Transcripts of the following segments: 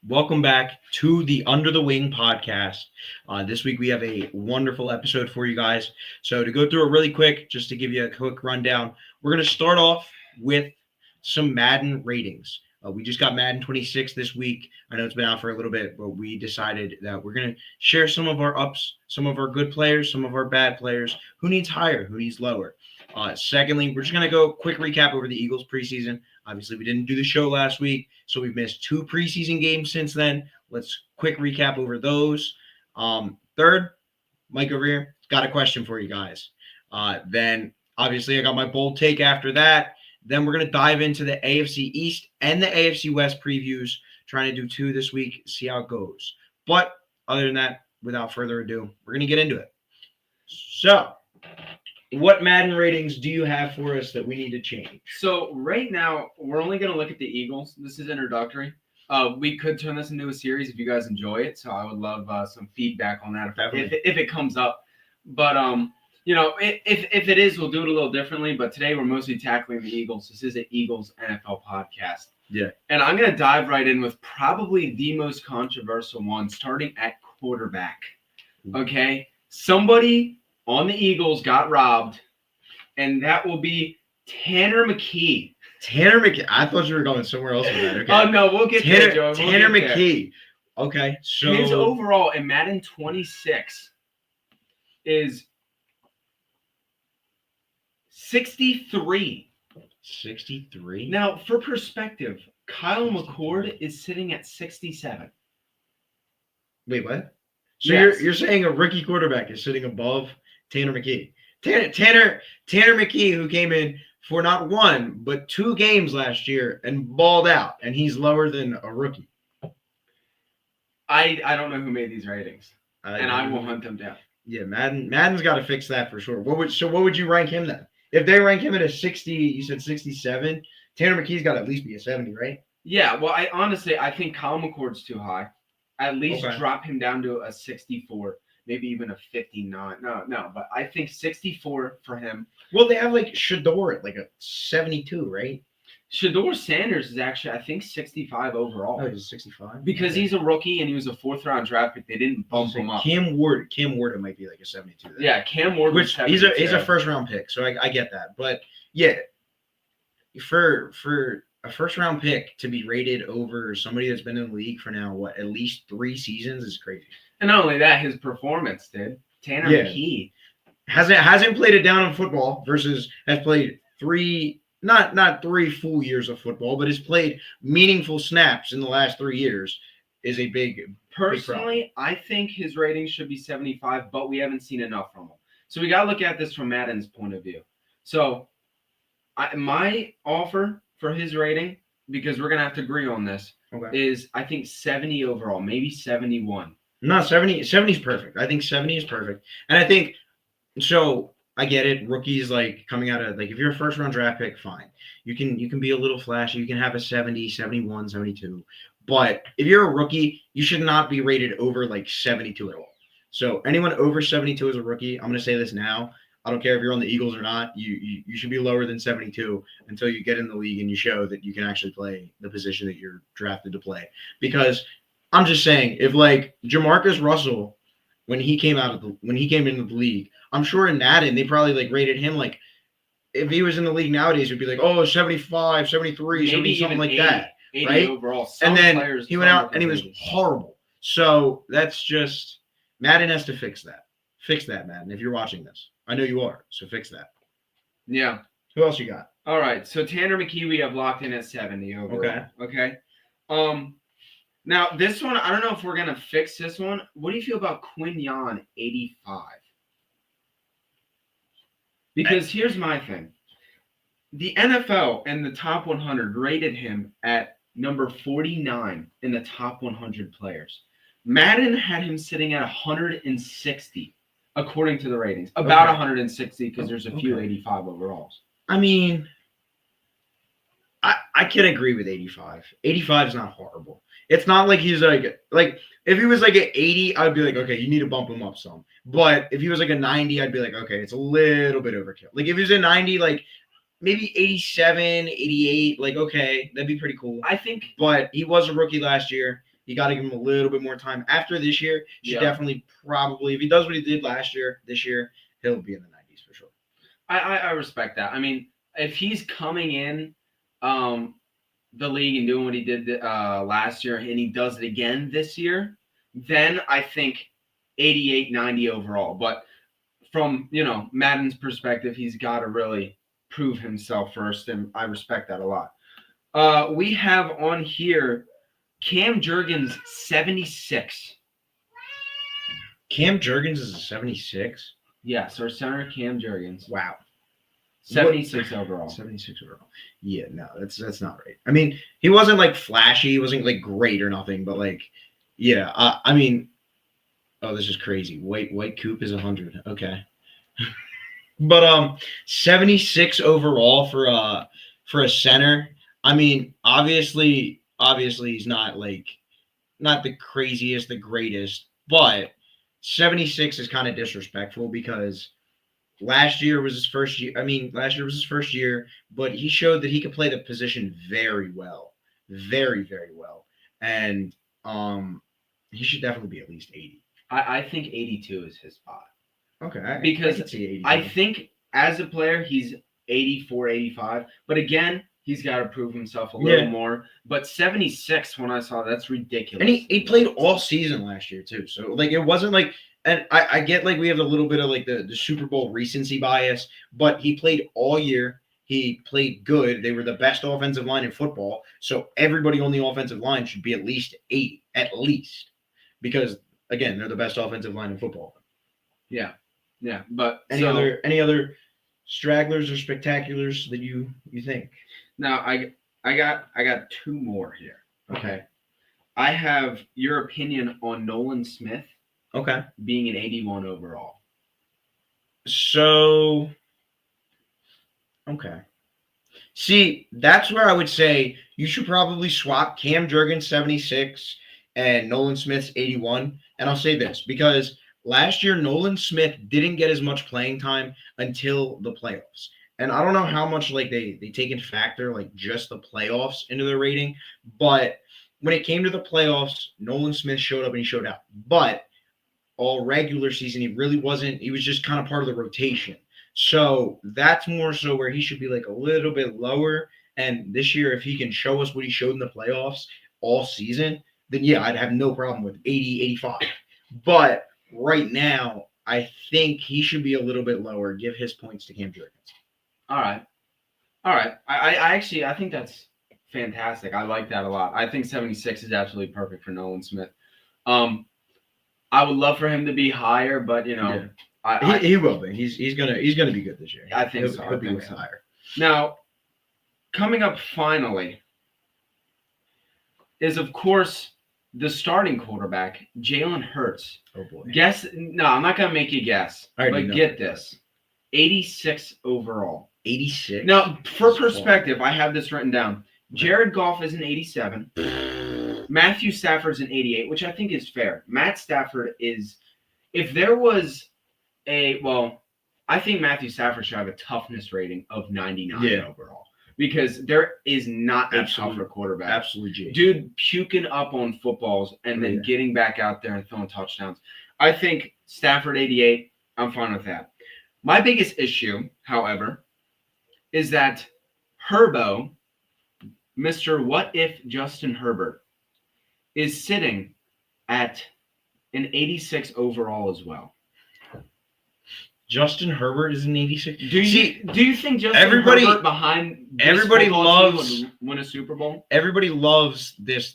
Welcome back to the Under the Wing podcast. This week we have a wonderful episode for you guys. So to go through it really quick, just to give you a quick rundown, we're going to start off with some Madden ratings. We just got Madden 26 this week. I know it's been out for a little bit, but we decided that we're going to share some of our ups, some of our good players, some of our bad players, who needs higher, who needs lower. Secondly, we're just going to go quick recap over the Eagles preseason. Obviously, we didn't do the show last week, so we've missed 2 preseason games since then. Let's quick recap over those. Third, Mike over here, got a question for you guys. Then, obviously, I got my bold take after that. Then we're going to dive into the AFC East and the AFC West previews, trying to do 2 this week, see how it goes. But other than that, without further ado, we're going to get into it. So, what Madden ratings do you have for us that we need to change? So right now, we're only going to look at the Eagles. This is introductory. We could turn this into a series if you guys enjoy it. So I would love some feedback on that if it comes up. But if it is, we'll do it a little differently. But today we're mostly tackling the Eagles. This is an Eagles NFL podcast. Yeah. And I'm going to dive right in with probably the most controversial one, starting at quarterback. Okay, somebody on the Eagles got robbed, and that will be Tanner McKee. Tanner McKee. I thought you were going somewhere else with that. Okay. Oh, no, we'll get there, Joe. Tanner McKee. Okay, so his overall in Madden 26 is 63. 63? Now, for perspective, Kyle McCord is sitting at 67. Wait, what? So Yes. you're saying a rookie quarterback is sitting above Tanner McKee? Tanner McKee, who came in for not 1 but 2 games last year and balled out, and he's lower than a rookie. I don't know who made these ratings, and I will hunt them down. Yeah, Madden's got to fix that for sure. What would you rank him then? If they rank him at a 60, you said 67. Tanner McKee's got to at least be a 70, right? Yeah, well, I think Kyle McCord's too high. At least drop him down to a 64, maybe even a 59. No, but I think 64 for him. Well, they have like Shador at like a 72, right? Shador Sanders is actually, I think, 65 overall. Oh, he's 65? Because he's a rookie and he was a 4th-round draft pick. They didn't bump him up. Cam Ward might be like a 72. Then. Yeah, Cam Ward. Which he's a first-round pick, so I get that. But, yeah, for a first-round pick to be rated over somebody that's been in the league for now, at least 3 seasons is crazy. And not only that, his performance, dude. Tanner McKee. Hasn't played it down in football versus has played 3 not 3 full years of football, but has played meaningful snaps in the last 3 years is a big Personally, I think his rating should be 75, but we haven't seen enough from him. So we got to look at this from Madden's point of view. So my offer for his rating, because we're going to have to agree on this, is I think 70 overall, maybe 71. No, 70 is perfect. I think 70 is perfect. And I think, so I get it. Rookies like coming out of, like, if you're a first round draft pick, fine. You can be a little flashy. You can have a 70, 71, 72. But if you're a rookie, you should not be rated over like 72 at all. So anyone over 72 as a rookie, I'm going to say this now. I don't care if you're on the Eagles or not. You should be lower than 72 until you get in the league and you show that you can actually play the position that you're drafted to play. Because I'm just saying, if like Jamarcus Russell, when he came into the league, I'm sure in Madden they probably like rated him like, if he was in the league nowadays, it would be like, oh, 75, 73, 70, something like 80, that. 80 right? overall. And then he went out and he was horrible. So that's just, Madden has to fix that. Fix that, Madden, if you're watching this. I know you are, so fix that. Yeah. Who else you got? All right, so Tanner McKee we have locked in at 70 overall. Okay. Now this one, I don't know if we're gonna fix this one. What do you feel about Quinyon 85? Because here's my thing. The NFL and the top 100 rated him at number 49 in the top 100 players. Madden had him sitting at 160, according to the ratings. About 160 because there's a few 85 overalls. I mean, I can agree with 85. 85 is not horrible. It's not like he's like if he was like an 80, I'd be like, okay, you need to bump him up some. But if he was like a 90, I'd be like, okay, it's a little bit overkill. Like if he was a 90, like maybe 87, 88. Like, okay, that'd be pretty cool. I think, But he was a rookie last year. You got to give him a little bit more time. After this year, he should definitely probably, if he does what he did last year, this year, he'll be in the 90s for sure. I respect that. I mean, if he's coming in the league and doing what he did last year and he does it again this year, then I think 88, 90 overall. But from, Madden's perspective, he's got to really prove himself first, and I respect that a lot. We have on here Cam Jurgens, 76. Cam Jurgens is a 76? Yes, our center, Cam Jurgens. Wow. 76 overall. 76 overall. Yeah, no, that's not right. I mean, he wasn't like flashy, he wasn't like great or nothing, but like, yeah, I mean, oh, this is crazy. White Coop is 100. Okay. But 76 overall for a center. I mean, obviously he's not the craziest, the greatest, but 76 is kind of disrespectful because last year was his first year. I mean, last year was his first year, but he showed that he could play the position very well. Very, very well. And he should definitely be at least 80. I think 82 is his spot. Okay. Because I think as a player, he's 84, 85. But again, he's got to prove himself a little more. But 76, when I saw that's ridiculous. And he played all season last year, too. So, like, it wasn't like – and I get, like, we have a little bit of, like, the Super Bowl recency bias. But he played all year. He played good. They were the best offensive line in football. So, everybody on the offensive line should be at least 80. At least. Because, again, they're the best offensive line in football. Yeah. Yeah. But any other stragglers or spectaculars that you think? Now, I got two more here. Okay. I have your opinion on Nolan Smith. Okay. Being an 81 overall. So, okay. See, that's where I would say you should probably swap Cam Jurgens 76 and Nolan Smith's 81. And I'll say this because last year Nolan Smith didn't get as much playing time until the playoffs. And I don't know how much like they take into factor like just the playoffs into their rating, but when it came to the playoffs, Nolan Smith showed up and he showed out. But all regular season, he really wasn't. He was just kind of part of the rotation. So that's more so where he should be like a little bit lower. And this year, if he can show us what he showed in the playoffs all season, then yeah, I'd have no problem with 80, 85. But right now, I think he should be a little bit lower. Give his points to Cam Jurgens. All right. I think that's fantastic. I like that a lot. I think 76 is absolutely perfect for Nolan Smith. I would love for him to be higher, but he will be. He's gonna be good this year. I think so. He'll be higher. Now, coming up finally is of course the starting quarterback, Jalen Hurts. Oh boy. No, I'm not gonna make you guess. But get this. 86 overall. 86? Now, for perspective, I have this written down. Jared Goff is an 87. Matthew Stafford's an 88, which I think is fair. Matt Stafford is, if there was I think Matthew Stafford should have a toughness rating of 99 overall. Because there is not a tougher quarterback. Absolutely. Dude puking up on footballs and then getting back out there and throwing touchdowns. I think Stafford 88, I'm fine with that. My biggest issue, however, is that Herbo, Mr. What If Justin Herbert, is sitting at an 86 overall as well. Justin Herbert is an 86. Do you think Justin Herbert behind everybody loves would win a Super Bowl? Everybody loves this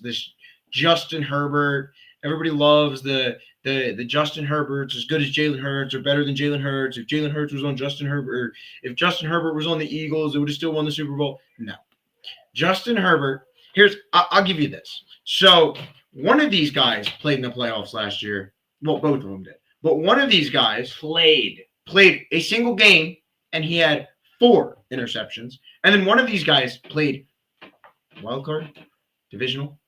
Justin Herbert. Everybody loves the Justin Herbert's as good as Jalen Hurts or better than Jalen Hurts. If Jalen Hurts was on Justin Herbert, or if Justin Herbert was on the Eagles, it would have still won the Super Bowl. No. Justin Herbert, I'll give you this. So one of these guys played in the playoffs last year. Well, both of them did. But one of these guys played a single game, and he had 4 interceptions. And then one of these guys played wild card, divisional.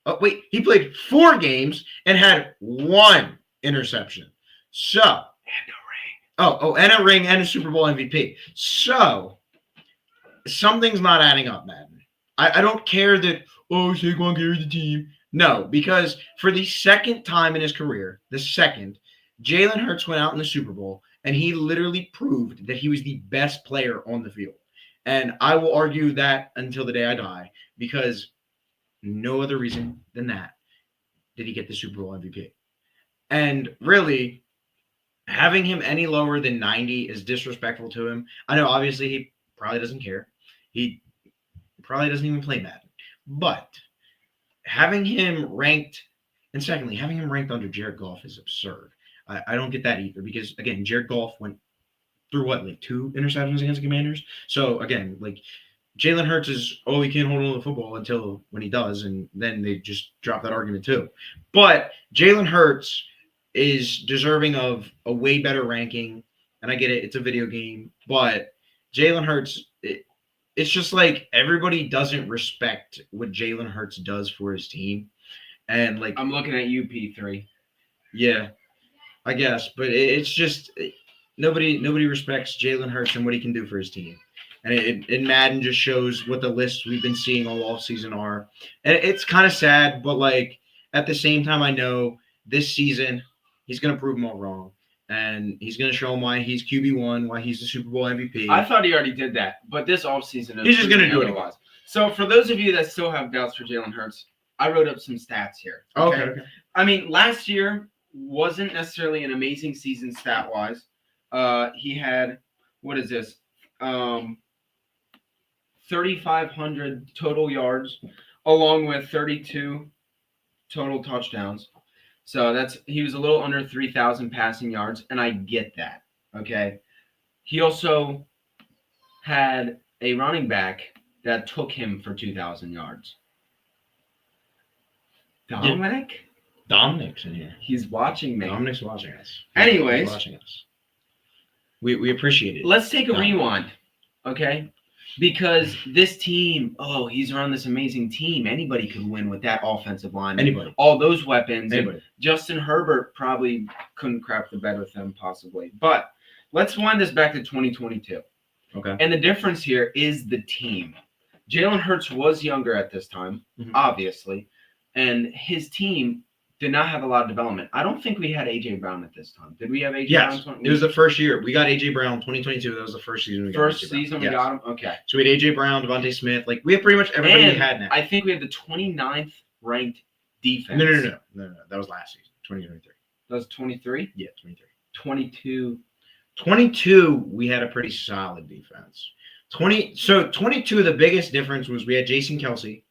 Oh, wait, he played 4 games and had 1 interception. So, and a ring. And a ring and a Super Bowl MVP. So, something's not adding up, Madden. I don't care that, oh, Saquon carried the team. No, because for the second time in his career, Jalen Hurts went out in the Super Bowl, and he literally proved that he was the best player on the field. And I will argue that until the day I die, because no other reason than that did he get the Super Bowl MVP. And really, having him any lower than 90 is disrespectful to him. I know, obviously, he probably doesn't care. He probably doesn't even play Madden. But having him ranked, and secondly, having him ranked under Jared Goff is absurd. I don't get that either because, again, Jared Goff went through like 2 interceptions against the Commanders. So, again, like Jalen Hurts is, he can't hold on to the football until when he does, and then they just drop that argument too. But Jalen Hurts is deserving of a way better ranking, and I get it, it's a video game, but Jalen Hurts, it's just like everybody doesn't respect what Jalen Hurts does for his team. And like I'm looking at UP3. Yeah, I guess, but it's just nobody respects Jalen Hurts and what he can do for his team. And Madden just shows what the lists we've been seeing all offseason are. And it's kind of sad, but like at the same time, I know this season he's going to prove them all wrong. And he's going to show them why he's QB1, why he's the Super Bowl MVP. I thought he already did that, but this offseason he's just going to do it otherwise. So for those of you that still have doubts for Jalen Hurts, I wrote up some stats here. Okay. I mean, last year wasn't necessarily an amazing season stat-wise. He had, 3,500 total yards, along with 32 total touchdowns. So he was a little under 3,000 passing yards, and I get that. Okay. He also had a running back that took him for 2,000 yards. Dominic? Yeah. Dominic's in here. He's watching me. Dominic's watching us. Anyways. He's watching us. We appreciate it. Let's take a rewind, okay? Because this team, he's around this amazing team. Anybody could win with that offensive line. Anybody. All those weapons. Anybody. Justin Herbert probably couldn't crap the bed with them, possibly. But let's wind this back to 2022. Okay. And the difference here is the team. Jalen Hurts was younger at this time, obviously. And his team did not have a lot of development. I don't think we had A.J. Brown at this time. Did we have A.J. Brown? Yes, it was the first year. We got A.J. Brown 2022. That was the first season we got First season we got him? Okay. So we had A.J. Brown, Devontae Smith. Like, we have pretty much everybody we had now. I think we had the 29th ranked defense. No. That was last season, 2023. That was 23? Yeah, 23. 22. 22, we had a pretty solid defense. 22, the biggest difference was we had Jason Kelce.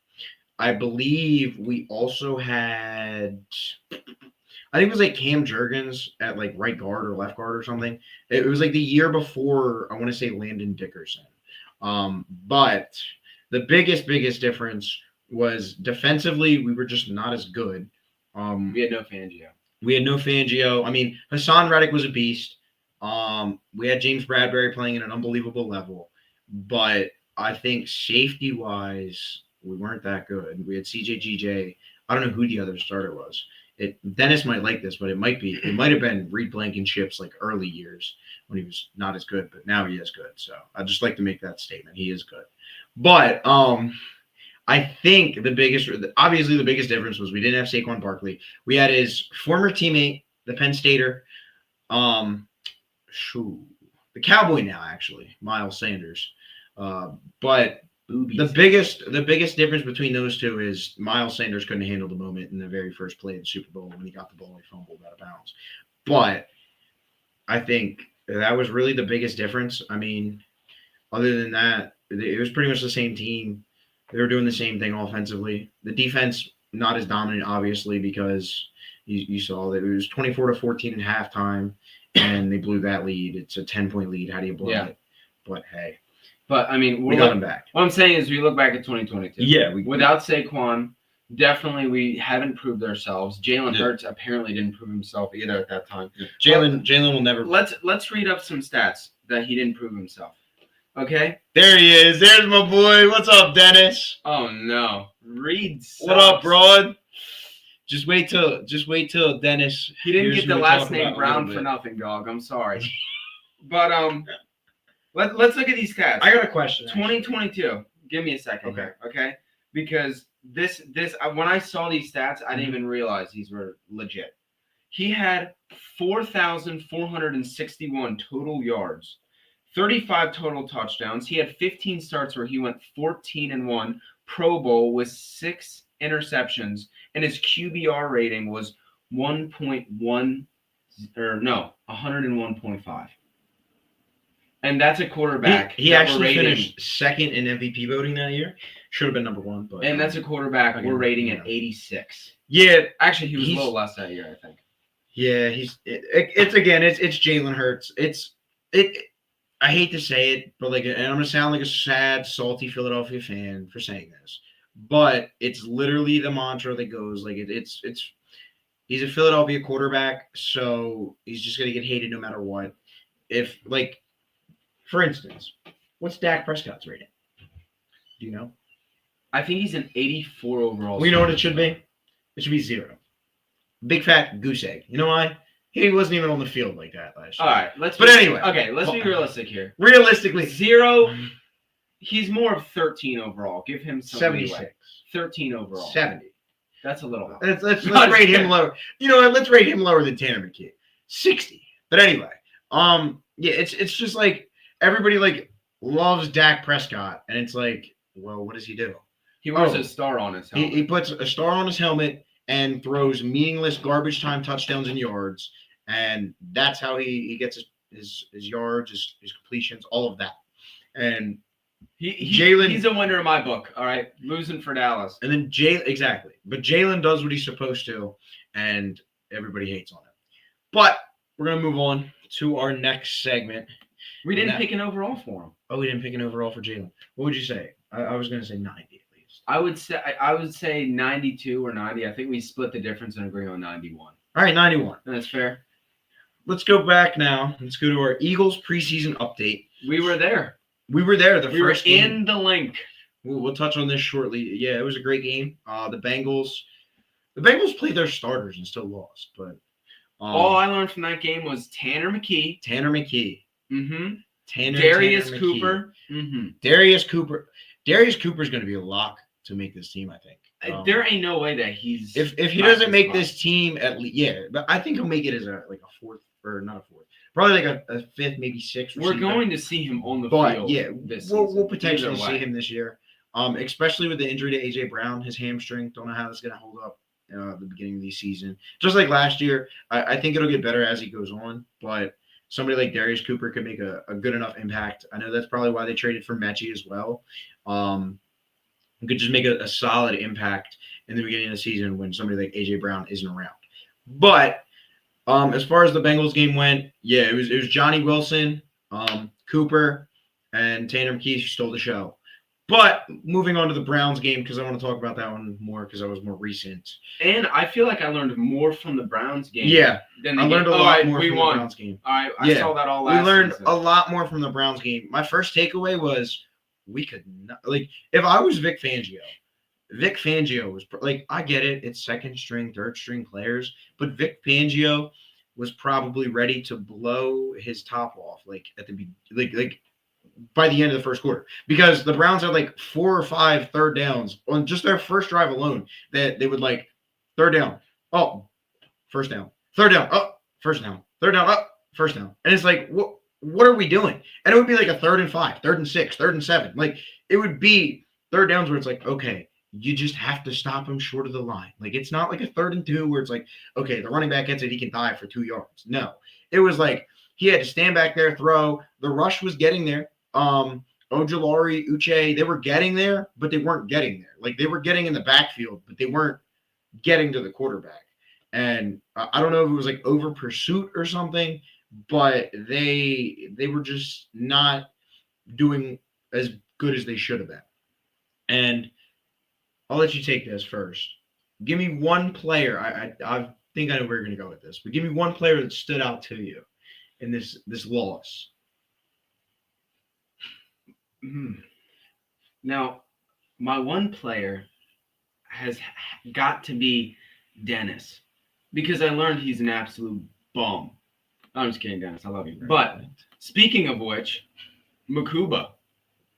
I believe we also had, I think it was like Cam Jurgens at like right guard or left guard or something. It was like the year before, I want to say Landon Dickerson. But the biggest difference was defensively, we were just not as good. We had no Fangio. I mean, Hassan Reddick was a beast. We had James Bradbury playing at an unbelievable level. But I think safety-wise, we weren't that good. We had CJGJ. I don't know who the other starter was. Dennis might like this, but it might have been Reed Blankenship's like early years when he was not as good, but now he is good. So I'd just like to make that statement. He is good. But I think the biggest difference was we didn't have Saquon Barkley. We had his former teammate, the Penn Stater, the Cowboy now, actually, Miles Sanders. But the biggest difference between those two is Miles Sanders couldn't handle the moment in the very first play of the Super Bowl when he got the ball, he fumbled out of bounds. But I think that was really the biggest difference. I mean, other than that, it was pretty much the same team. They were doing the same thing offensively. The defense, not as dominant, obviously, because you saw that it was 24-14 at halftime, and they blew that lead. It's a 10-point lead. How do you blow it? But, hey. But, I mean, we got him back. What I'm saying is we look back at 2022. Yeah. Without Saquon, definitely we haven't proved ourselves. Jalen Hurts apparently didn't prove himself either at that time. Yeah. Jalen will never. Let's read up some stats that he didn't prove himself. Okay? There he is. There's my boy. What's up, Dennis? Oh, no. Reed sucks. What up, broad? Just wait till Dennis. He didn't get the last name Brown for nothing, dog. I'm sorry. But Let's look at these stats. I got a question. 2022. Give me a second. Okay. Here, okay? Because this when I saw these stats, I didn't even realize these were legit. He had 4,461 total yards, 35 total touchdowns. He had 15 starts where he went 14-1, Pro Bowl with 6 interceptions, and his QBR rating was 101.5. And that's a quarterback. He actually finished second in MVP voting that year. Should have been number 1, but that's a quarterback we're rating at 86. Yeah, actually, he was a little less that year, I think. Yeah, it's Jalen Hurts. I hate to say it, but and I'm gonna sound like a sad, salty Philadelphia fan for saying this, but it's literally the mantra that goes he's a Philadelphia quarterback, so he's just gonna get hated no matter what. If for instance, what's Dak Prescott's rating? Do you know? I think he's an 84 overall. We know what it should be. It should be 0. Big fat goose egg. You know why? He wasn't even on the field like that last year. All right, let's be realistic here. Realistically, 0. He's more of 13 overall. Give him some 76. leeway. 13 overall. 70. That's a little high. Let's rate him lower. You know what? Let's rate him lower than Tanner McKee. 60. But anyway, yeah, it's just everybody loves Dak Prescott, and it's well, what does he do? He wears a star on his helmet. He puts a star on his helmet and throws meaningless garbage time touchdowns and yards, and that's how he gets his yards, his completions, all of that. And he's a winner in my book. All right, losing for Dallas. And then exactly, but Jalen does what he's supposed to, and everybody hates on him. But we're gonna move on to our next segment. We didn't pick an overall for him. Oh, we didn't pick an overall for Jalen. What would you say? I was gonna say 90 at least. I would say 92 or 90. I think we split the difference and agree on 91. All right, 91. That's fair. Let's go back now. Let's go to our Eagles preseason update. We were there. We were there. We were in the link. We'll touch on this shortly. Yeah, it was a great game. The Bengals played their starters and still lost. But all I learned from that game was Tanner McKee. Mm-hmm. Darius Cooper. Mm-hmm. Darius Cooper. Darius Cooper's going to be a lock to make this team, I think. There ain't no way that he's if he doesn't make this team at least, yeah, but I think he'll make it as a fourth, or not a fourth, probably a fifth, maybe sixth. We're going to see him on the field. Yeah, we'll potentially see him this year, especially with the injury to AJ Brown, his hamstring. Don't know how that's going to hold up at the beginning of the season. Just like last year, I think it'll get better as he goes on, but somebody like Darius Cooper could make a good enough impact. I know that's probably why they traded for Mechie as well. Could just make a solid impact in the beginning of the season when somebody like AJ Brown isn't around. But as far as the Bengals game went, yeah, it was Johnny Wilson, Cooper, and Tanner McKee who stole the show. But moving on to the Browns game, because I want to talk about that one more because that was more recent. And I feel like I learned more from the Browns game. Yeah, than I learned a lot more from the Browns game. I saw that all last We learned season. a lot more from the Browns game. My first takeaway was we could not, if I was Vic Fangio was I get it. It's second string, third string players, but Vic Fangio was probably ready to blow his top off at the by the end of the first quarter, because the Browns had 4 or 5 third downs on just their first drive alone that they would third down. Oh, first down, third down. Oh, first down, third down. Oh, first down. And it's what are we doing? And it would be a 3rd and 5, 3rd and 6, 3rd and 7. It would be third downs where it's okay, you just have to stop him short of the line. It's not a 3rd and 2 where it's okay, the running back gets it, he can dive for 2 yards. No, it was he had to stand back there, throw. The rush was getting there. Ojulari, Uche, they were getting there, but they weren't getting there. They were getting in the backfield, but they weren't getting to the quarterback. And I don't know if it was over pursuit or something, but they were just not doing as good as they should have been. And I'll let you take this first. Give me one player. I think I know where you're going to go with this, but give me one player that stood out to you in this loss. Now, my one player has got to be Dennis, because I learned he's an absolute bum. I'm just kidding, Dennis. I love you. But speaking of which, Makuba.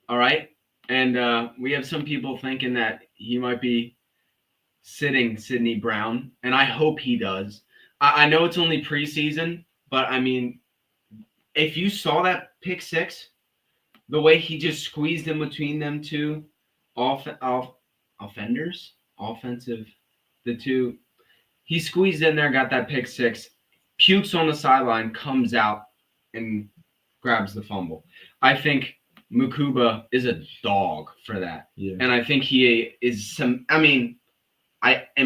All right, and we have some people thinking that he might be sitting Sidney Brown, and I hope he does. I know it's only preseason, but I mean, if you saw that pick six, the way he just squeezed in between them two offenders, offensive, the two, he squeezed in there, got that pick six, pukes on the sideline, comes out, and grabs the fumble. I think Makuba is a dog for that. Yeah. And I think he is in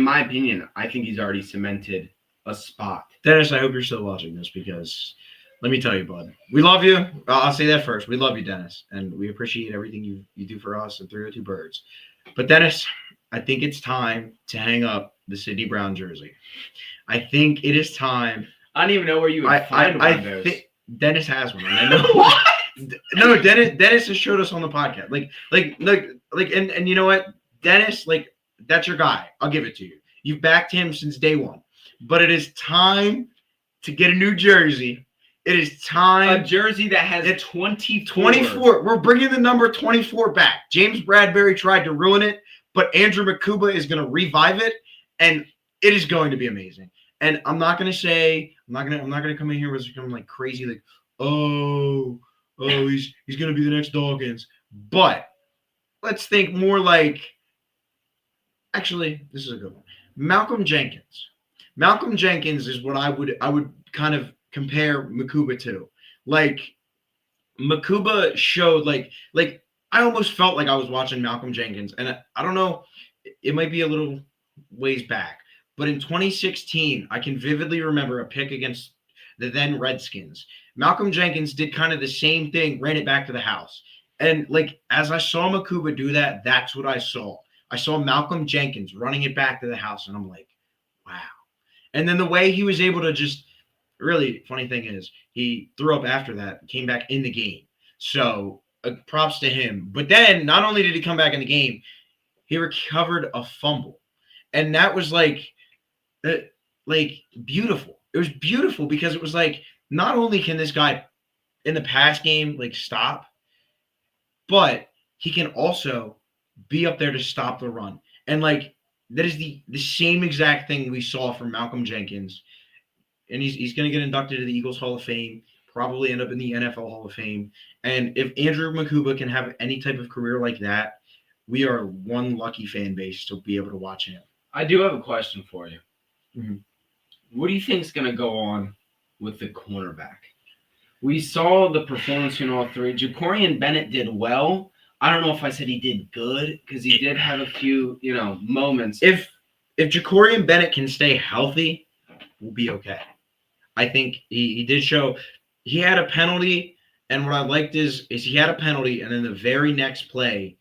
my opinion, I think he's already cemented a spot. Dennis, I hope you're still watching this because let me tell you, bud, we love you. I'll say that first. We love you, Dennis, and we appreciate everything you do for us and 302 Birds. But Dennis, I think it's time to hang up the Sidney Brown jersey. I think it is time. I don't even know where you would find one of those. Dennis has one. I know. What? No, Dennis has showed us on the podcast. And you know what? Dennis, that's your guy. I'll give it to you. You've backed him since day one. But it is time to get a new jersey. It is time. A jersey that has 24. 24. We're bringing the number 24 back. James Bradbury tried to ruin it, but Andrew Makuba is going to revive it, and it is going to be amazing. And I'm not going to come in here with something like crazy, like, oh, he's going to be the next Dawkins. But let's think more like, actually, this is a good one. Malcolm Jenkins. Malcolm Jenkins is what I would kind of compare Makuba to. Like, Makuba showed like I almost felt like I was watching Malcolm Jenkins, and I don't know, it might be a little ways back, but in 2016, I can vividly remember a pick against the then Redskins. Malcolm Jenkins did kind of the same thing, ran it back to the house. And as I saw Makuba do that, that's what I saw. I saw Malcolm Jenkins running it back to the house, and I'm like, wow. And then the way he was able to just really funny thing is he threw up after that, came back in the game. So props to him. But then not only did he come back in the game, he recovered a fumble. And that was beautiful. It was beautiful because it was not only can this guy in the pass game stop, but he can also be up there to stop the run. And that is the same exact thing we saw from Malcolm Jenkins. And he's going to get inducted to the Eagles Hall of Fame, probably end up in the NFL Hall of Fame. And if Andrew Makuba can have any type of career like that, we are one lucky fan base to be able to watch him. I do have a question for you. Mm-hmm. What do you think is going to go on with the cornerback? We saw the performance in all three. Jacorian Bennett did well. I don't know if I said he did good because he did have a few, moments. If Jacorian Bennett can stay healthy, we'll be okay. I think he did show he had a penalty, and what I liked is he had a penalty, and then the very next play,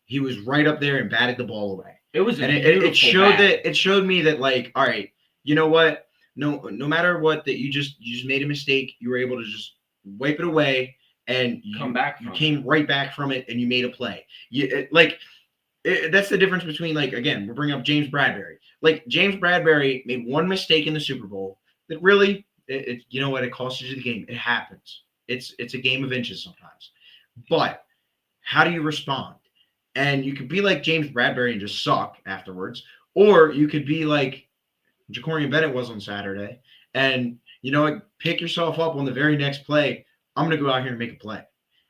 he was right up there and batted the ball away. It was it showed me that all right, you know what? No matter what, that you just made a mistake, you were able to just wipe it away. And you came right back from it, and you made a play. That's the difference between again, we're bringing up James Bradbury. James Bradbury made one mistake in the Super Bowl that really, you know what, it cost you the game. It happens. It's a game of inches sometimes. But how do you respond? And you could be like James Bradbury and just suck afterwards, or you could be like Jacorian Bennett was on Saturday, and you know what, pick yourself up on the very next play. I'm going to go out here and make a play.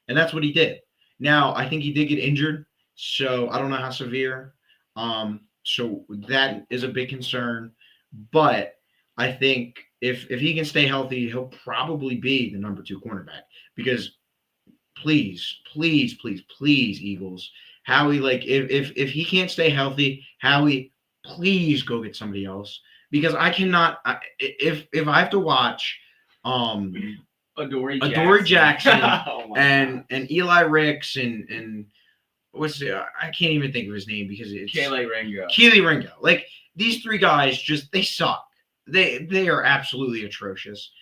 And that's what he did. Now, I think he did get injured, so I don't know how severe. So that is a big concern. But I think if he can stay healthy, he'll probably be the number 2 cornerback. Because please, Eagles, Howie, if he can't stay healthy, Howie, please go get somebody else. Because I cannot if I have to watch Adoree Jackson oh and Eli Ricks and what's I can't even think of his name because it's Kelee Ringo. These 3 guys they suck. They are absolutely atrocious.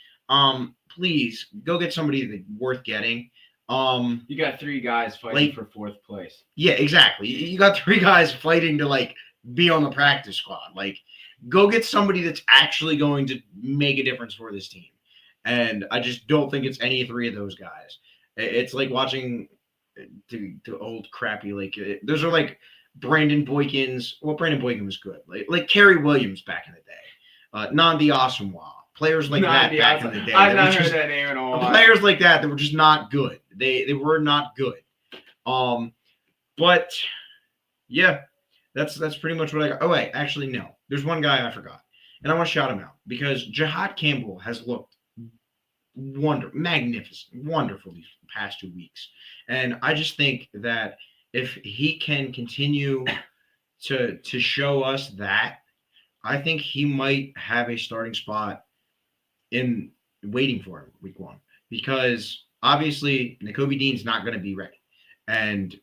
Please go get somebody worth getting. You got 3 guys fighting for 4th place. Yeah, exactly. You got 3 guys fighting to be on the practice squad. Go get somebody that's actually going to make a difference for this team. And I just don't think it's any 3 of those guys. It's like watching the old crappy those are like Brandon Boykins. Well, Brandon Boykin was good. Like Kerry Williams back in the day, Nandi Asamoah, players like that back in the day. I've not heard that name in a while. Players like that were just not good. They were not good. But yeah, that's pretty much what I got. Oh wait, actually no. There's one guy I forgot, and I want to shout him out because Jihad Campbell has looked magnificent, wonderful these past 2 weeks, and I just think that if he can continue to show us that, I think he might have a starting spot in waiting for him week 1, because obviously Nakobe Dean's not going to be ready, and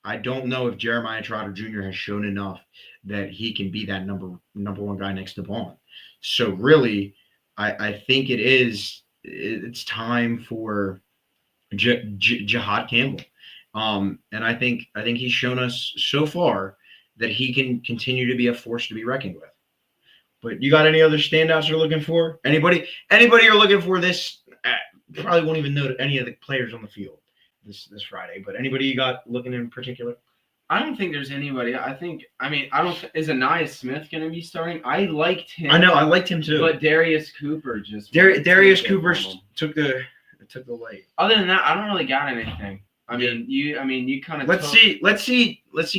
I don't know if Jeremiah Trotter Jr. has shown enough that he can be that number 1 guy next to Vaughn. So really, I think it's time for Jihad Campbell. And I think he's shown us so far that he can continue to be a force to be reckoned with. But you got any other standouts you're looking for? Anybody you're looking for this? Probably won't even know any of the players on the field this Friday. But anybody you got looking in particular? I don't think there's anybody. Is Anais Smith going to be starting? I liked him. I know, I liked him too. But Darius Cooper just Darius Cooper took the light. Other than that, I don't really got anything. You kind of let's see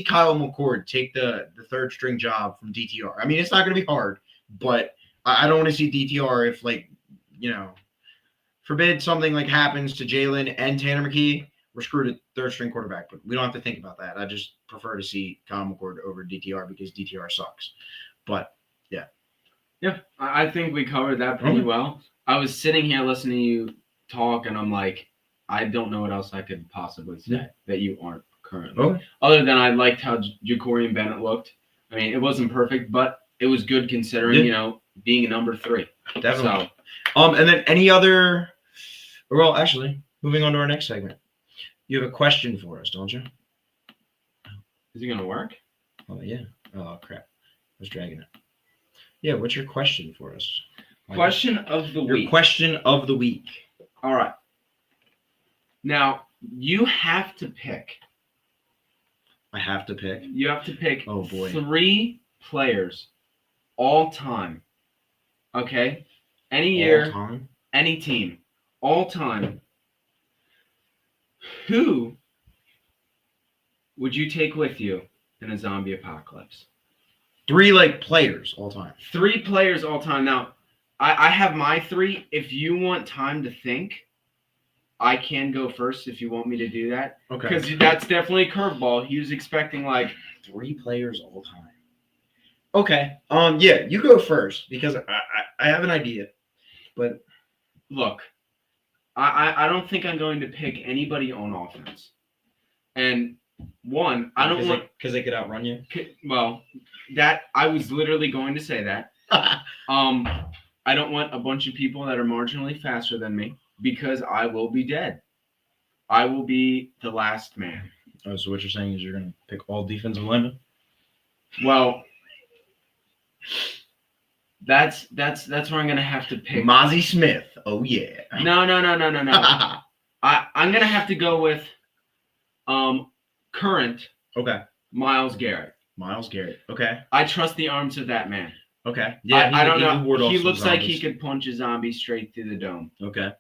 Kyle McCord take the third string job from DTR. I mean, it's not going to be hard, but I don't want to see DTR if forbid something like happens to Jalen and Tanner McKee, we're screwed at third string quarterback. But we don't have to think about that. I just prefer to see Kyle McCord over DTR because DTR sucks. But yeah, I think we covered that pretty well. I was sitting here listening to you talk, and I'm like, I don't know what else I could possibly say that you aren't currently. Okay. Other than I liked how Jacorian Bennett looked. I mean, it wasn't perfect, but it was good considering, being a number 3. Definitely. And then any other – well, actually, moving on to our next segment. You have a question for us, don't you? Is it going to work? Oh, yeah. Oh, crap. I was dragging it. Yeah, what's your question for us? Question of the week. Your question of the week. All right. Now, you have to pick. I have to pick? You have to pick 3 players all time. Okay? Any year, all time? Any team, all time. Who would you take with you in a zombie apocalypse? 3 players all time. 3 players all time. Now, I have my 3. If you want time to think, I can go first if you want me to do that. Okay. Because that's definitely a curveball. He was expecting 3 players all time. Okay. Yeah, you go first because I have an idea. But look, I don't think I'm going to pick anybody on offense. And one, I don't want because they could outrun you. Well, that I was literally going to say that. I don't want a bunch of people that are marginally faster than me because I will be dead. I will be the last man. Oh, so what you're saying is you're going to pick all defensive linemen? Well, that's where I'm going to have to pick. Mozzie Smith. Oh yeah. No. I'm going to have to go with current. Okay. Myles Garrett. Okay. I trust the arms of that man. Okay. Yeah. I don't know. He looks like he could punch a zombie straight through the dome. Okay.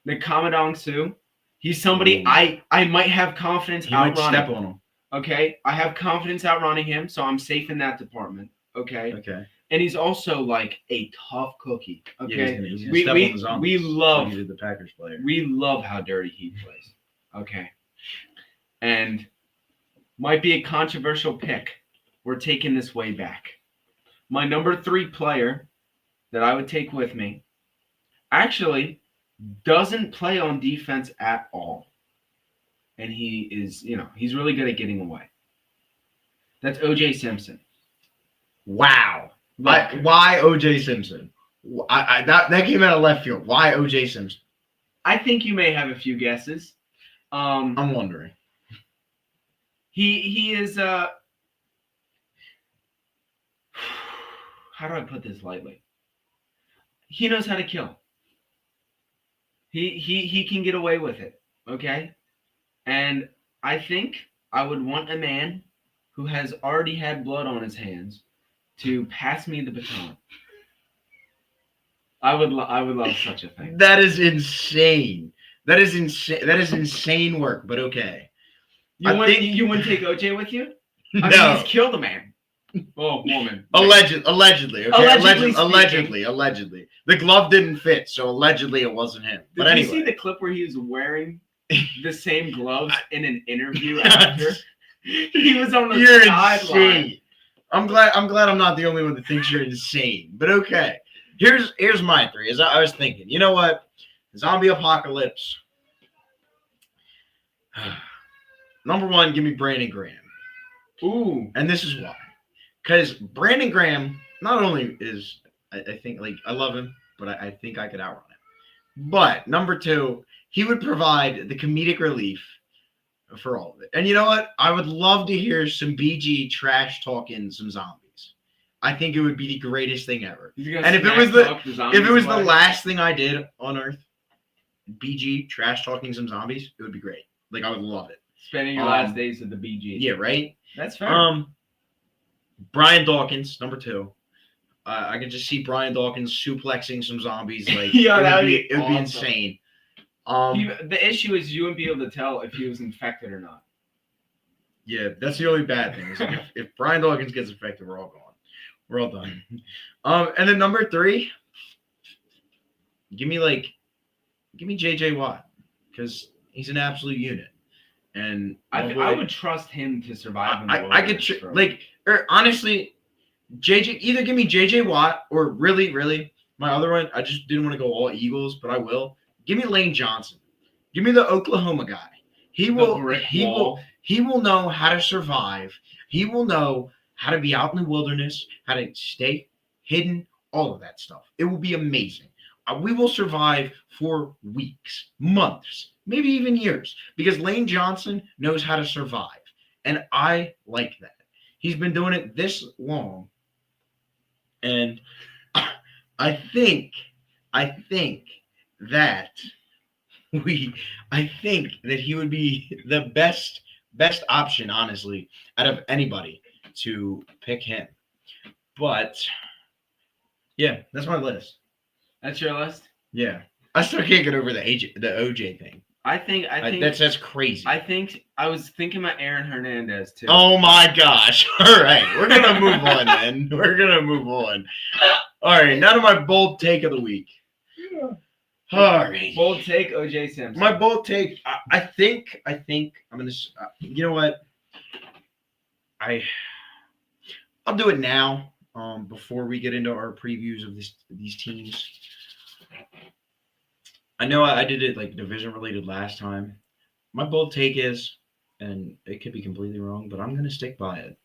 The Commandant Sue. He's somebody I might have confidence outrunning. Might step on him. Okay. I have confidence outrunning him, so I'm safe in that department. Okay. And he's also a tough cookie. Okay. Yeah, he's gonna step on the zombies. The Packers player. We love how dirty he plays. Okay. And might be a controversial pick. We're taking this way back. My number 3 player that I would take with me actually doesn't play on defense at all. And he is, he's really good at getting away. That's O.J. Simpson. Wow. Why O.J. Simpson? That came out of left field. Why O.J. Simpson? I think you may have a few guesses. I'm wondering. He is how do I put this lightly? He knows how to kill. He can get away with it. Okay? And I think I would want a man who has already had blood on his hands to pass me the baton. I would love such a thing. That is insane. That is insane. That is insane work, but okay. You wouldn't take OJ with you? I No. mean, he's killed a man. Oh, woman. Allegedly. Okay. Allegedly. The glove didn't fit, so allegedly it wasn't him. But Did anyway. you see the clip where he was wearing the same gloves in an interview after? He was on the sideline. I'm glad I'm not the only one that thinks you're insane. But okay. Here's my theory. As I was thinking, you know what? Zombie apocalypse. Number one, give me Brandon Graham. Ooh. And this is why. Because Brandon Graham not only is, I think, like, I love him, but I think I could outrun him. But number two, he would provide the comedic relief for all of it. And you know what? I would love to hear some BG trash talking some zombies. I think it would be the greatest thing ever. And if it was the last thing I did on Earth, BG trash talking some zombies, it would be great. Like, I would love it. Spending your last days with the BG. Yeah, right? That's fair. Brian Dawkins, number two. I can just see Brian Dawkins suplexing some zombies. Like, yeah, it would be insane. The issue is you wouldn't be able to tell if he was infected or not. Yeah, that's the only bad thing. Is like if Brian Dawkins gets infected, we're all gone. We're all done. And then number three, give me JJ Watt, because he's an absolute unit. And I would trust him to survive. I could honestly, either give me JJ Watt or really my other one. I just didn't want to go all Eagles, but I will. Give me Lane Johnson. Give me the Oklahoma guy. He will know how to survive. He will know how to be out in the wilderness, how to stay hidden, all of that stuff. It will be amazing. We will survive for weeks, months, maybe even years, because Lane Johnson knows how to survive. And I like that. He's been doing it this long. And I think that he would be the best option, honestly, out of anybody to pick him. But yeah, that's my list. That's your list? Yeah. I still can't get over the OJ thing. I think that's crazy. I was thinking about Aaron Hernandez too. Oh my gosh. All right. We're gonna move on then. We're gonna move on. All right, now to my bold take of the week. Yeah. All right. Bold take, OJ Simpson. My bold take, I think I'm gonna. You know what? I'll do it now. Before we get into our previews of these teams. I know I did it like division related last time. My bold take is, and it could be completely wrong, but I'm gonna stick by it.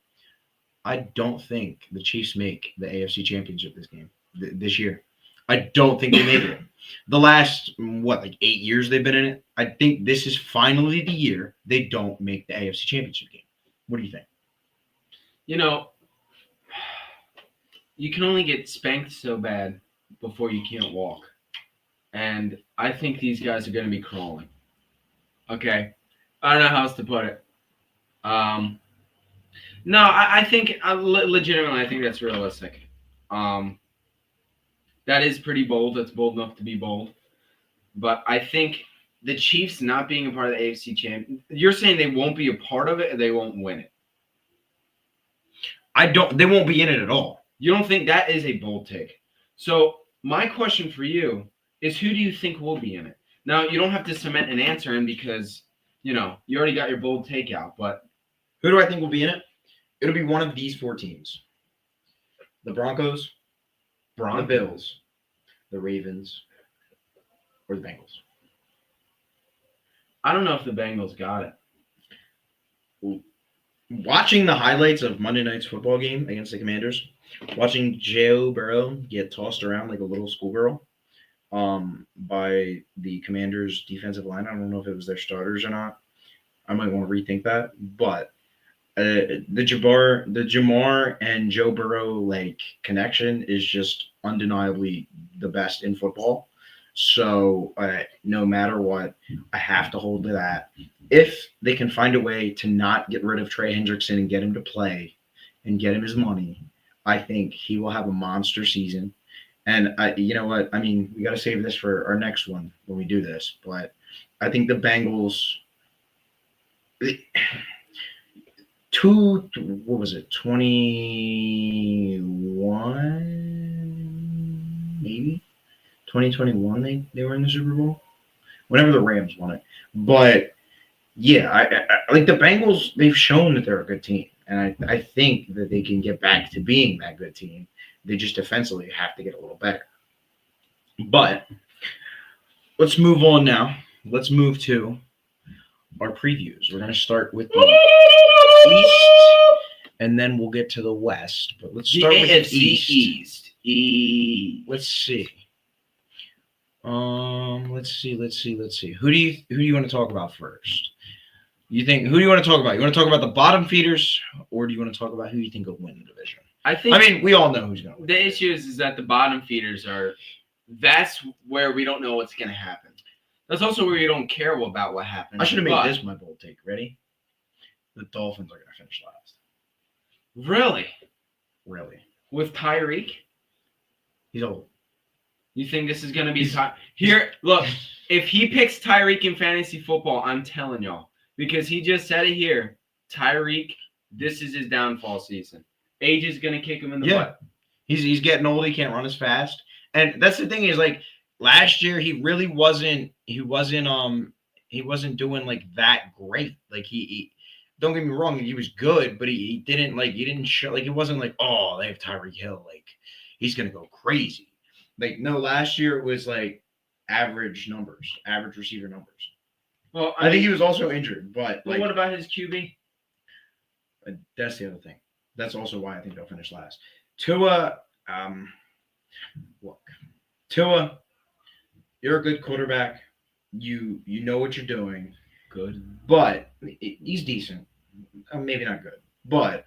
I don't think the Chiefs make the AFC Championship this year. I don't think they make it. The last 8 years they've been in it. I think this is finally the year they don't make the AFC Championship game. What do you think? You know, you can only get spanked so bad before you can't walk. And I think these guys are going to be crawling. Okay? I don't know how else to put it. No, I think, legitimately, I think that's realistic. That is pretty bold. That's bold enough to be bold. But I think the Chiefs not being a part of the AFC Championship, you're saying they won't be a part of it or they won't win it? They won't be in it at all. You don't think that is a bold take? So my question for you is, who do you think will be in it? Now, you don't have to cement an answer in because, you already got your bold take out, but who do I think will be in it? It'll be one of these four teams. The Broncos, the Bills, the Ravens, or the Bengals. I don't know if the Bengals got it. Watching the highlights of Monday night's football game against the Commanders, watching Joe Burrow get tossed around like a little schoolgirl by the Commanders' defensive line. I don't know if it was their starters or not. I might want to rethink that. But the Jamar and Joe Burrow connection is just undeniably the best in football. So no matter what, I have to hold to that. If they can find a way to not get rid of Trey Hendrickson and get him to play and get him his money, I think he will have a monster season. And you know what? I mean, we got to save this for our next one when we do this. But I think the Bengals, what was it, 21, maybe? 2021 they were in the Super Bowl? Whenever the Rams won it. But, yeah, I like the Bengals, they've shown that they're a good team. And I think that they can get back to being that good team. They just defensively have to get a little better. But let's move on now. Let's move to our previews. We're going to start with the East, and then we'll get to the West. But let's start with AFC the East. East. Let's see. Let's see. Who do you want to talk about first? Who do you want to talk about? You want to talk about the bottom feeders, or do you want to talk about who you think will win the division? I mean, we all know who's going to win. The issue is that the bottom feeders that's where we don't know what's going to happen. That's also where you don't care about what happens. I should have made this my bold take. Ready? The Dolphins are going to finish last. Really? With Tyreek? He's old. You think this is going to be here? Look, if he picks Tyreek in fantasy football, I'm telling y'all, because he just said it here. Tyreek, this is his downfall season. Age is going to kick him in the butt. He's getting old. He can't run as fast. And that's the thing is, like, last year he really wasn't doing like that great. Like he don't get me wrong, he was good, but he didn't show, like, it wasn't like, oh, they have Tyreek Hill, like he's gonna go crazy. Like, no, last year it was like average receiver numbers. Well, I think he was also injured, but what about his QB? That's the other thing. That's also why I think they'll finish last. Tua, you're a good quarterback. You know what you're doing. Good. But he's decent. Maybe not good. But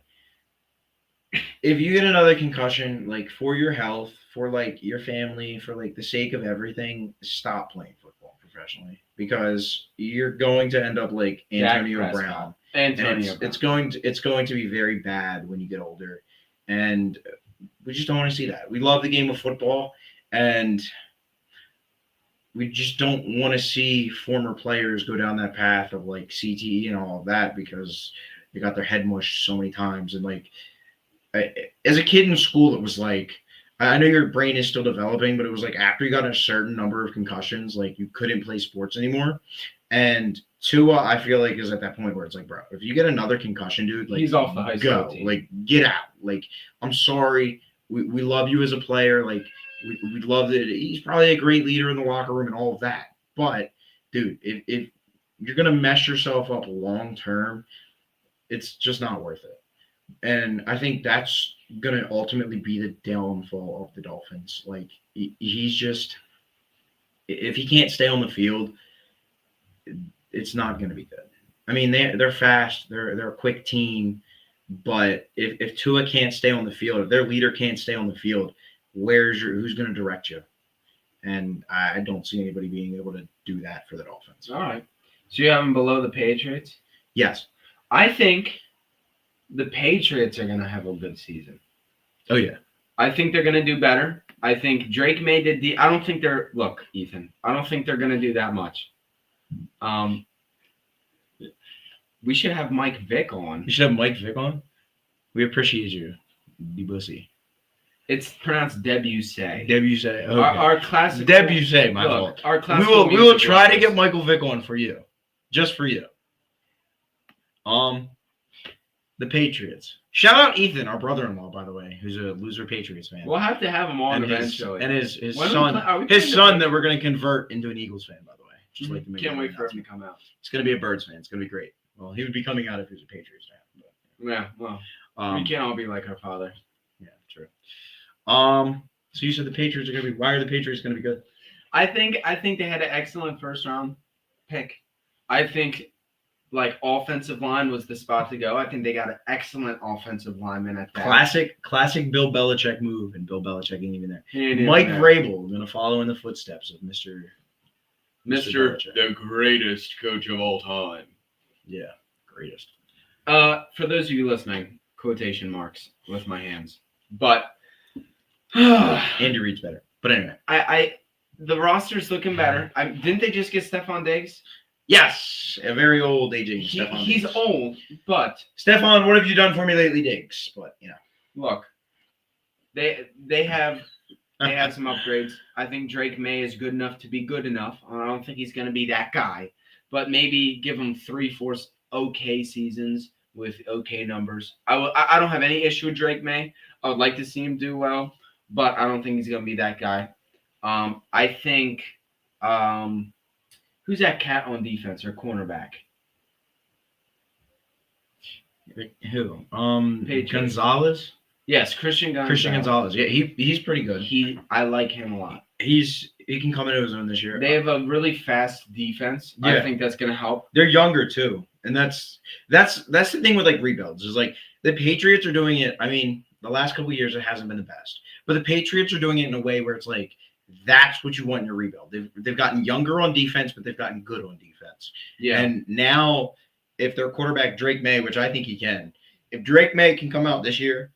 if you get another concussion, like, for your health, for like your family, for like the sake of everything, stop playing football professionally, because you're going to end up like Antonio Brown. It's going to be very bad when you get older, and we just don't want to see that. We love the game of football, and we just don't want to see former players go down that path of like CTE and all of that, because they got their head mushed so many times. And like, as a kid in school, it was like, I know your brain is still developing, but it was like after you got a certain number of concussions, like you couldn't play sports anymore. And Tua, I feel like, is at that point where it's like, bro, if you get another concussion, dude, like, he's off the high school team. Like, get out. Like, I'm sorry. We love you as a player. Like, we love that. He's probably a great leader in the locker room and all of that. But, dude, if you're going to mess yourself up long term, it's just not worth it. And I think that's going to ultimately be the downfall of the Dolphins. Like, he's just, if he can't stay on the field, it's not going to be good. I mean, they're fast. They're a quick team. But if Tua can't stay on the field, if their leader can't stay on the field, who's going to direct you? And I don't see anybody being able to do that for the Dolphins. All right. So you have them below the Patriots? Yes. I think the Patriots are going to have a good season. Oh, yeah. I think they're going to do better. I think Drake made the I don't think they're – look, Ethan, I don't think they're going to do that much. We should have Mike Vick on. You should have Mike Vick on? We appreciate you, Debussy. It's pronounced Debussy. Debussy. Okay. Our classic Debussy, my fault. Our we will try to get Michael Vick on for you. Just for you. The Patriots. Shout out Ethan, our brother-in-law, by the way, who's a loser Patriots fan. We'll have to have him on eventually. And his son that we're going to convert into an Eagles fan, by the way. Just like to make Can't wait for him to come out. He's going to be a Birds fan. It's going to be great. Well, he would be coming out if he was a Patriots fan. But, yeah, well, we can't all be like our father. Yeah, true. So you said the Patriots are going to be – why are the Patriots going to be good? I think they had an excellent first-round pick. I think like offensive line was the spot to go. I think they got an excellent offensive lineman at that. Classic Bill Belichick move, and Bill Belichick ain't even there. And Mike Vrabel going to follow in the footsteps of Mr. Belichick. the greatest coach of all time. Yeah, greatest. For those of you listening, quotation marks with my hands. But Andy Reid's better. But anyway. The roster's looking better. Didn't they just get Stephon Diggs? Yes, a very old AJ. He's old, but Stephon, what have you done for me lately, Diggs? But look, they have some upgrades. I think Drake May is good enough to be good enough. I don't think he's going to be that guy, but maybe give him 3-4 okay seasons with okay numbers. I don't have any issue with Drake May. I would like to see him do well, but I don't think he's going to be that guy. I think who's that cat on defense or cornerback? Who? Patriots. Gonzalez? Yes, Christian Gonzalez. Yeah, he's pretty good. I like him a lot. He can come into his own this year. They have a really fast defense. Yeah. I think that's going to help. They're younger too. And that's the thing with like rebuilds is like the Patriots are doing it. I mean, the last couple of years it hasn't been the best. But the Patriots are doing it in a way where it's like that's what you want in your rebuild. They've gotten younger on defense, but they've gotten good on defense. Yeah. And now, if their quarterback Drake May, which I think he can, if Drake May can come out this year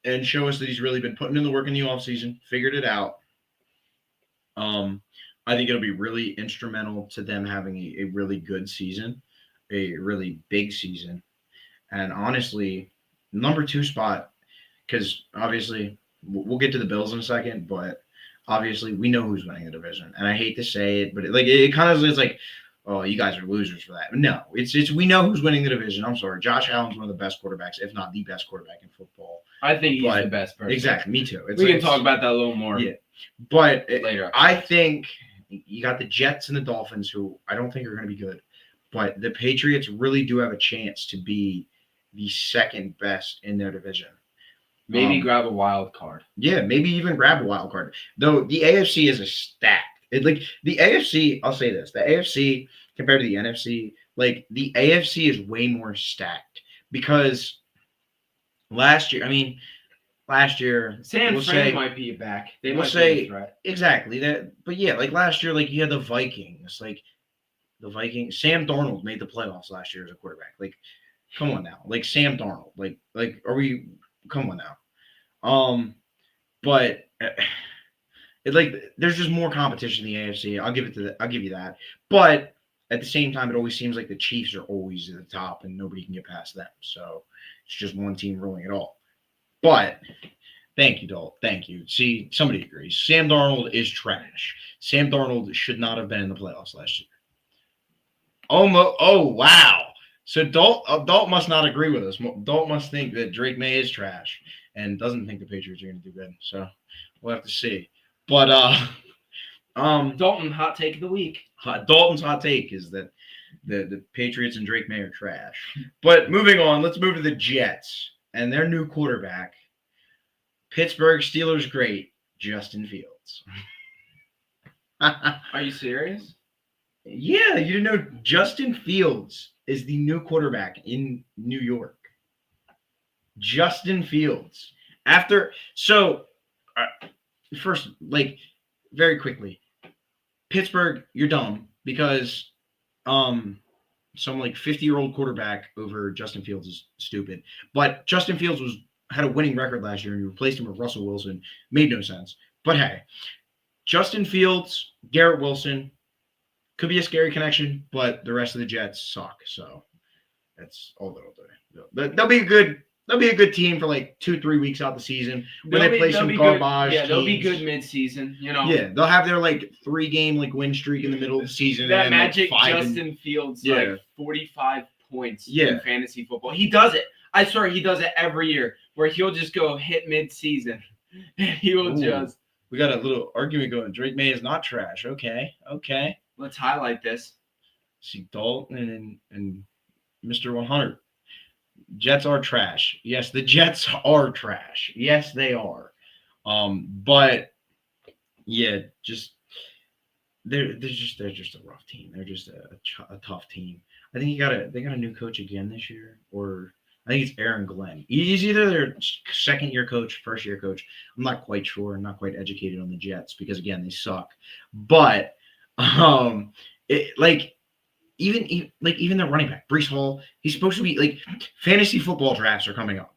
and show us that he's really been putting in the work in the offseason, figured it out, I think it'll be really instrumental to them having a really good season, a really big season, and honestly, number 2 spot, because obviously we'll get to the Bills in a second, but obviously we know who's winning the division, and I hate to say it, but it kind of is like, oh, you guys are losers for that. No, it's we know who's winning the division. I'm sorry, Josh Allen's one of the best quarterbacks, if not the best quarterback in football. I think he's the best person. Exactly, me too. We can talk about that a little more. Yeah, but later. I think you got the Jets and the Dolphins, who I don't think are going to be good, but the Patriots really do have a chance to be the second best in their division. Maybe grab a wild card. Yeah, maybe even grab a wild card. Though the AFC is a stacked. Like the AFC, I'll say this: the AFC compared to the NFC, like the AFC is way more stacked because last year, San Fran might be back. They might say threat. Exactly that, but yeah, like last year, like you had the Vikings, Sam Darnold made the playoffs last year as a quarterback. Like, come on now, like Sam Darnold, like are we? Come on now. But there's just more competition in the AFC. I'll give you that. But at the same time, it always seems like the Chiefs are always at the top and nobody can get past them. So it's just one team ruling it all. But thank you, Dalt. Thank you. See, somebody agrees. Sam Darnold is trash. Sam Darnold should not have been in the playoffs last year. Oh wow. So Dalt must not agree with us. Dalt must think that Drake May is trash and doesn't think the Patriots are going to do good. So we'll have to see. But Dalton hot take of the week. Dalton's hot take is that the Patriots and Drake May are trash. But moving on, let's move to the Jets and their new quarterback, Pittsburgh Steelers great Justin Fields. Are you serious? Yeah, you didn't know Justin Fields is the new quarterback in New York. Justin Fields. First, very quickly, Pittsburgh, you're dumb because some 50-year-old quarterback over Justin Fields is stupid. But Justin Fields had a winning record last year and you replaced him with Russell Wilson. Made no sense. But hey, Justin Fields, Garrett Wilson, could be a scary connection, but the rest of the Jets suck. So that's all they'll do. They'll be a good team for 2-3 weeks out the season when they play some garbage. Yeah, they'll be good mid-season. Yeah, they'll have their 3-game win streak in the middle of the season. That magic Justin Fields 45 points in fantasy football. He does it. I swear he does it every year where he'll just go hit mid-season. He will just. We got a little argument going. Drake May is not trash. Okay. Let's highlight this. See Dalton and Mr. 100. Jets are trash. Yes, the Jets are trash. Yes, they are. But yeah, they're just a rough team. They're just a tough team. I think they got a new coach again this year, or I think it's Aaron Glenn. He's either their second year coach, first year coach. I'm not quite sure. I'm not quite educated on the Jets because again they suck. But like even the running back Breece Hall, he's supposed to be like fantasy football drafts are coming up.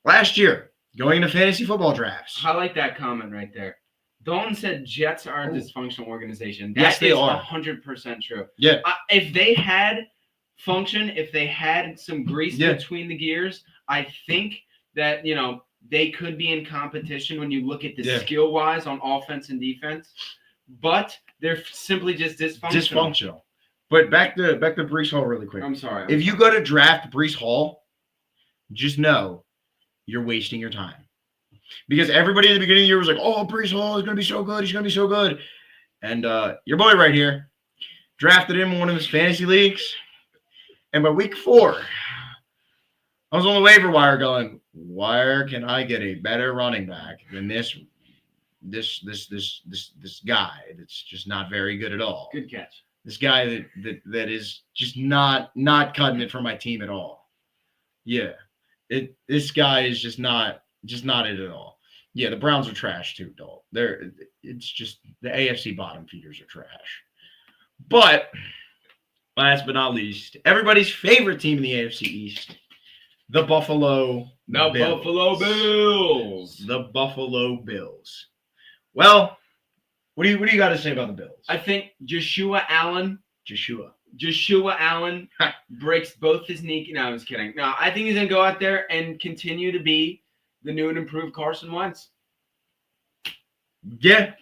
Last year, going into fantasy football drafts. I like that comment right there. Dalton said Jets are a dysfunctional organization. Yes, they are. 100% true. Yeah. If they had function, if they had some grease between the gears, I think that, they could be in competition when you look at the skill-wise on offense and defense. But they're simply just dysfunctional. But back to Breece Hall really quick. I'm sorry. If you go to draft Breece Hall, just know you're wasting your time. Because everybody at the beginning of the year was like, oh, Breece Hall is going to be so good. He's going to be so good. And your boy right here drafted him in one of his fantasy leagues. And by week 4, I was on the waiver wire going, where can I get a better running back than this guy that's just not very good at all? Good catch. This guy that is just not cutting it for my team at all. Yeah. This guy is just not it at all. Yeah, the Browns are trash too, Dol. It's just the AFC bottom feeders are trash. But last but not least, everybody's favorite team in the AFC East, the Buffalo Bills. The Buffalo Bills. Well, what do you got to say about the Bills? I think Joshua Allen breaks both his knee. No, I was kidding. No, I think he's going to go out there and continue to be the new and improved Carson Wentz. Yeah.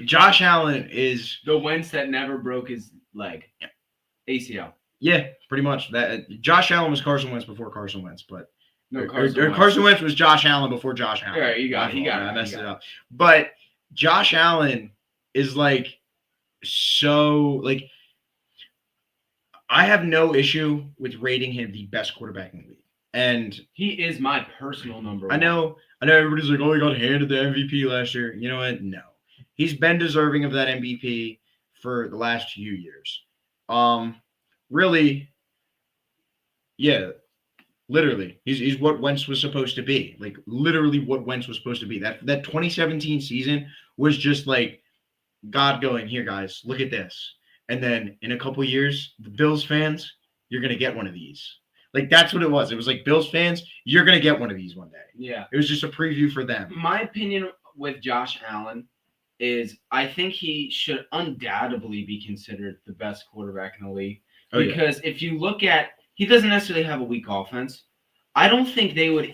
Josh Allen is the Wentz that never broke his leg. ACL. Yeah, pretty much. That Josh Allen was Carson Wentz before Carson Wentz, but Carson Wentz was Josh Allen before Josh Allen. Yeah, you got it. I messed it up. But Josh Allen is so I have no issue with rating him the best quarterback in the league. And he is my personal number 1. I know everybody's like, oh, he got handed the MVP last year. You know what? No. He's been deserving of that MVP for the last few years. Really, yeah, literally, he's what Wentz was supposed to be. Like, literally what Wentz was supposed to be. That 2017 season was just like God going, here, guys, look at this. And then in a couple years, the Bills fans, you're going to get one of these. Like, that's what it was. It was like, Bills fans, you're going to get one of these one day. Yeah. It was just a preview for them. My opinion with Josh Allen is I think he should undoubtedly be considered the best quarterback in the league. Because if you look at – he doesn't necessarily have a weak offense. I don't think they would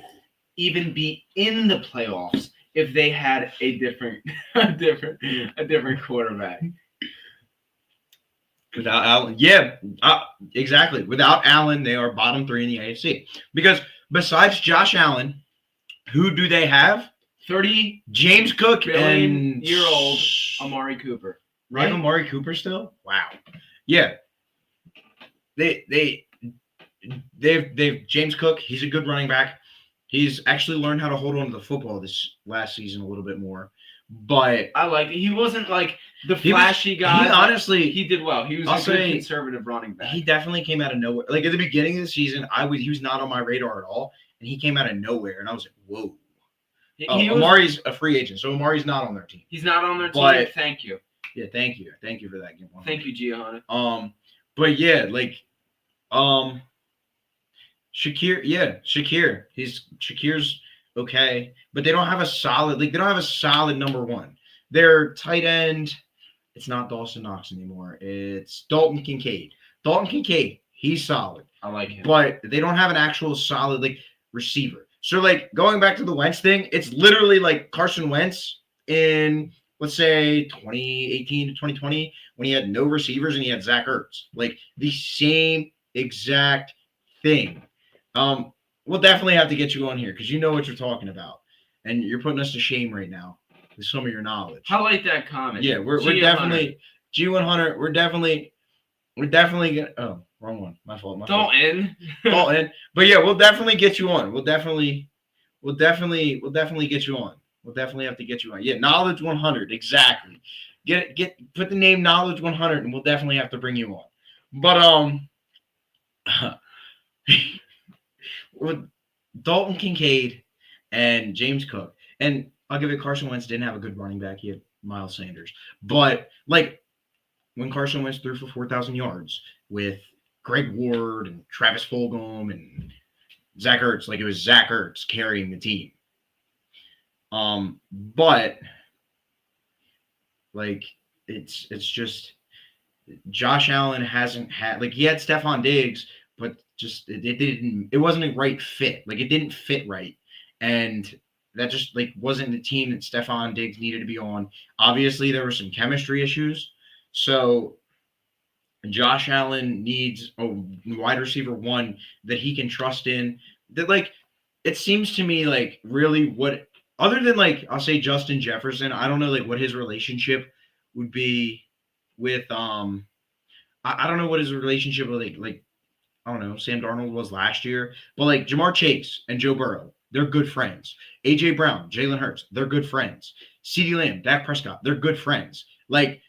even be in the playoffs if they had a different quarterback. Without Allen, exactly. Without Allen, they are bottom 3 in the AFC. Because besides Josh Allen, who do they have? James Cook and year-old Amari Cooper. Right? They have Amari Cooper still? Wow. Yeah. They've James Cook. He's a good running back. He's actually learned how to hold on to the football this last season a little bit more. But I like it. He wasn't like the flashy guy. He honestly, he did well. He was a good conservative running back. He definitely came out of nowhere. Like at the beginning of the season, he was not on my radar at all, and he came out of nowhere, and I was like, whoa. Amari's a free agent, so Amari's not on their team. He's not on their team. Thank you. Yeah, thank you for that. Thank you, Gianna. But yeah, Shakir. Shakir's okay, but they don't have a solid number 1. Their tight end, it's not Dawson Knox anymore. It's Dalton Kincaid. He's solid. I like him. But they don't have an actual solid receiver. So going back to the Wentz thing, it's literally like Carson Wentz in let's say 2018 to 2020 when he had no receivers and he had Zach Ertz. The same exact thing. We'll definitely have to get you on here because you know what you're talking about. And you're putting us to shame right now with some of your knowledge. I like that comment. Yeah, we're definitely G100. We're definitely gonna. Oh, wrong one. My fault. Dalton. But yeah, we'll definitely get you on. We'll definitely get you on. We'll definitely have to get you on. Yeah, Knowledge 100 exactly. Put the name Knowledge 100, and we'll definitely have to bring you on. But with Dalton Kincaid and James Cook. And I'll give it, Carson Wentz didn't have a good running back. He had Miles Sanders. But, like, when Carson Wentz threw for 4,000 yards with Greg Ward and Travis Fulgham and Zach Ertz, like, it was Zach Ertz carrying the team. But, like, it's just Josh Allen hasn't had, like, he had Stephon Diggs, but just it wasn't a right fit. Like, it didn't fit right. And that just, like, wasn't the team that Stephon Diggs needed to be on. Obviously, there were some chemistry issues. So Josh Allen needs a wide receiver one that he can trust in. That, like, it seems to me like really what, other than, like, I'll say Justin Jefferson, I don't know, like, what his relationship would be with I don't know what his relationship with like I don't know, Sam Darnold was last year, but like Jamar Chase and Joe Burrow, they're good friends. AJ Brown, Jalen Hurts, they're good friends. CeeDee Lamb, Dak Prescott, they're good friends. Like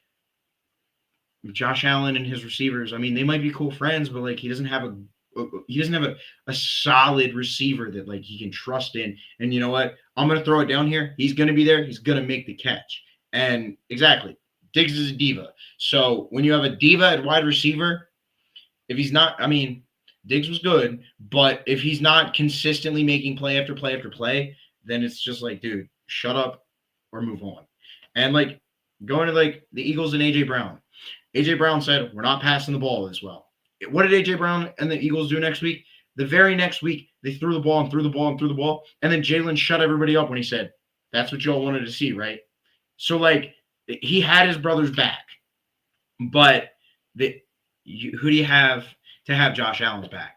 Josh Allen and his receivers, I mean, they might be cool friends, but like he doesn't have a solid receiver that like he can trust in. And you know what? I'm gonna throw it down here. He's gonna be there. He's gonna make the catch. And exactly, Diggs is a diva. So when you have a diva at wide receiver, if he's not, I mean, Diggs was good, but if he's not consistently making play after play after play, then it's just like, dude, shut up or move on. And like going to like the Eagles and AJ Brown. AJ Brown said, we're not passing the ball as well. What did AJ Brown and the Eagles do next week? The very next week, they threw the ball and threw the ball and threw the ball. And then Jalen shut everybody up when he said, that's what y'all wanted to see, right? So, like, he had his brother's back. But who do you have to have Josh Allen's back?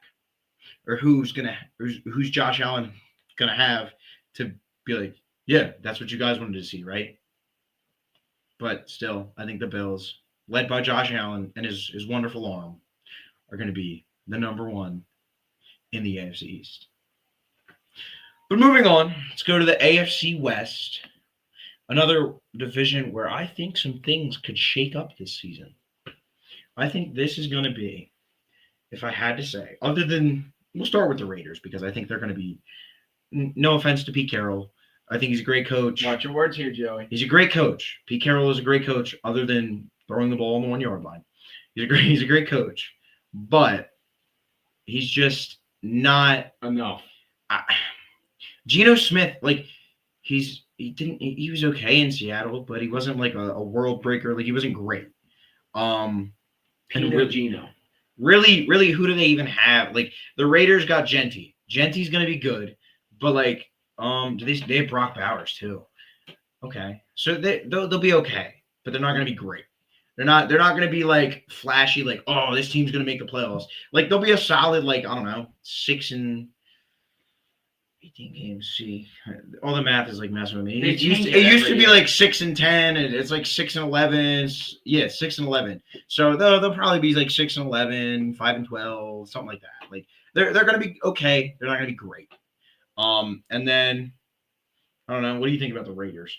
Or who's Josh Allen going to have to be like, yeah, that's what you guys wanted to see, right? But still, I think the Bills, led by Josh Allen and his wonderful arm, are going to be the number one in the AFC East. But moving on, let's go to the AFC West, another division where I think some things could shake up this season. I think this is going to be, if I had to say, other than, we'll start with the Raiders because I think they're going to be, no offense to Pete Carroll, I think he's a great coach. Watch your words here, Joey. He's a great coach. Pete Carroll is a great coach other than throwing the ball on the 1 yard line. He's a great coach. But he's just not enough. Geno Smith, like he was okay in Seattle, but he wasn't like a world breaker. Like he wasn't great. And really, Geno. Really, who do they even have? Like the Raiders got Genty. Genty's gonna be good, but like they have Brock Bowers too. Okay, so they'll be okay, but they're not gonna be great. They're not going to be like flashy, like, oh, this team's going to make the playoffs. Like they'll be a solid, like, I don't know, 6-18 games. See, all the math is like messing with me. It used to be like 6-10, and it's like 6-11. Yeah, 6-11. So they'll probably be like 6-11, 5-12, something like that. Like they're going to be okay. They're not going to be great. And then I don't know. What do you think about the Raiders?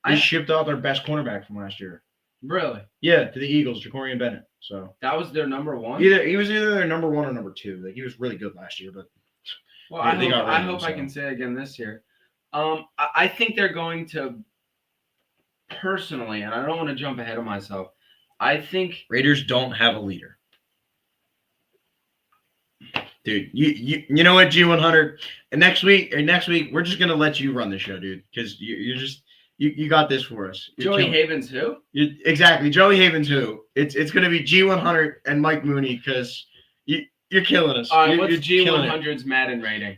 They shipped out their best cornerback from last year. Really? Yeah, to the Eagles, Jacorian Bennett. So that was their number one. He was either their number one or number two. Like he was really good last year, but well, I hope I can say it again this year. I think they're going to personally, and I don't want to jump ahead of myself. I think Raiders don't have a leader. Dude, you know what, G100? And next week we're just gonna let you run the show, dude, because you're just. You got this for us. Joey Havens who? Exactly. Joey Havens who? It's going to be G100 and Mike Mooney because you're killing us. All right, what's G100's Madden rating?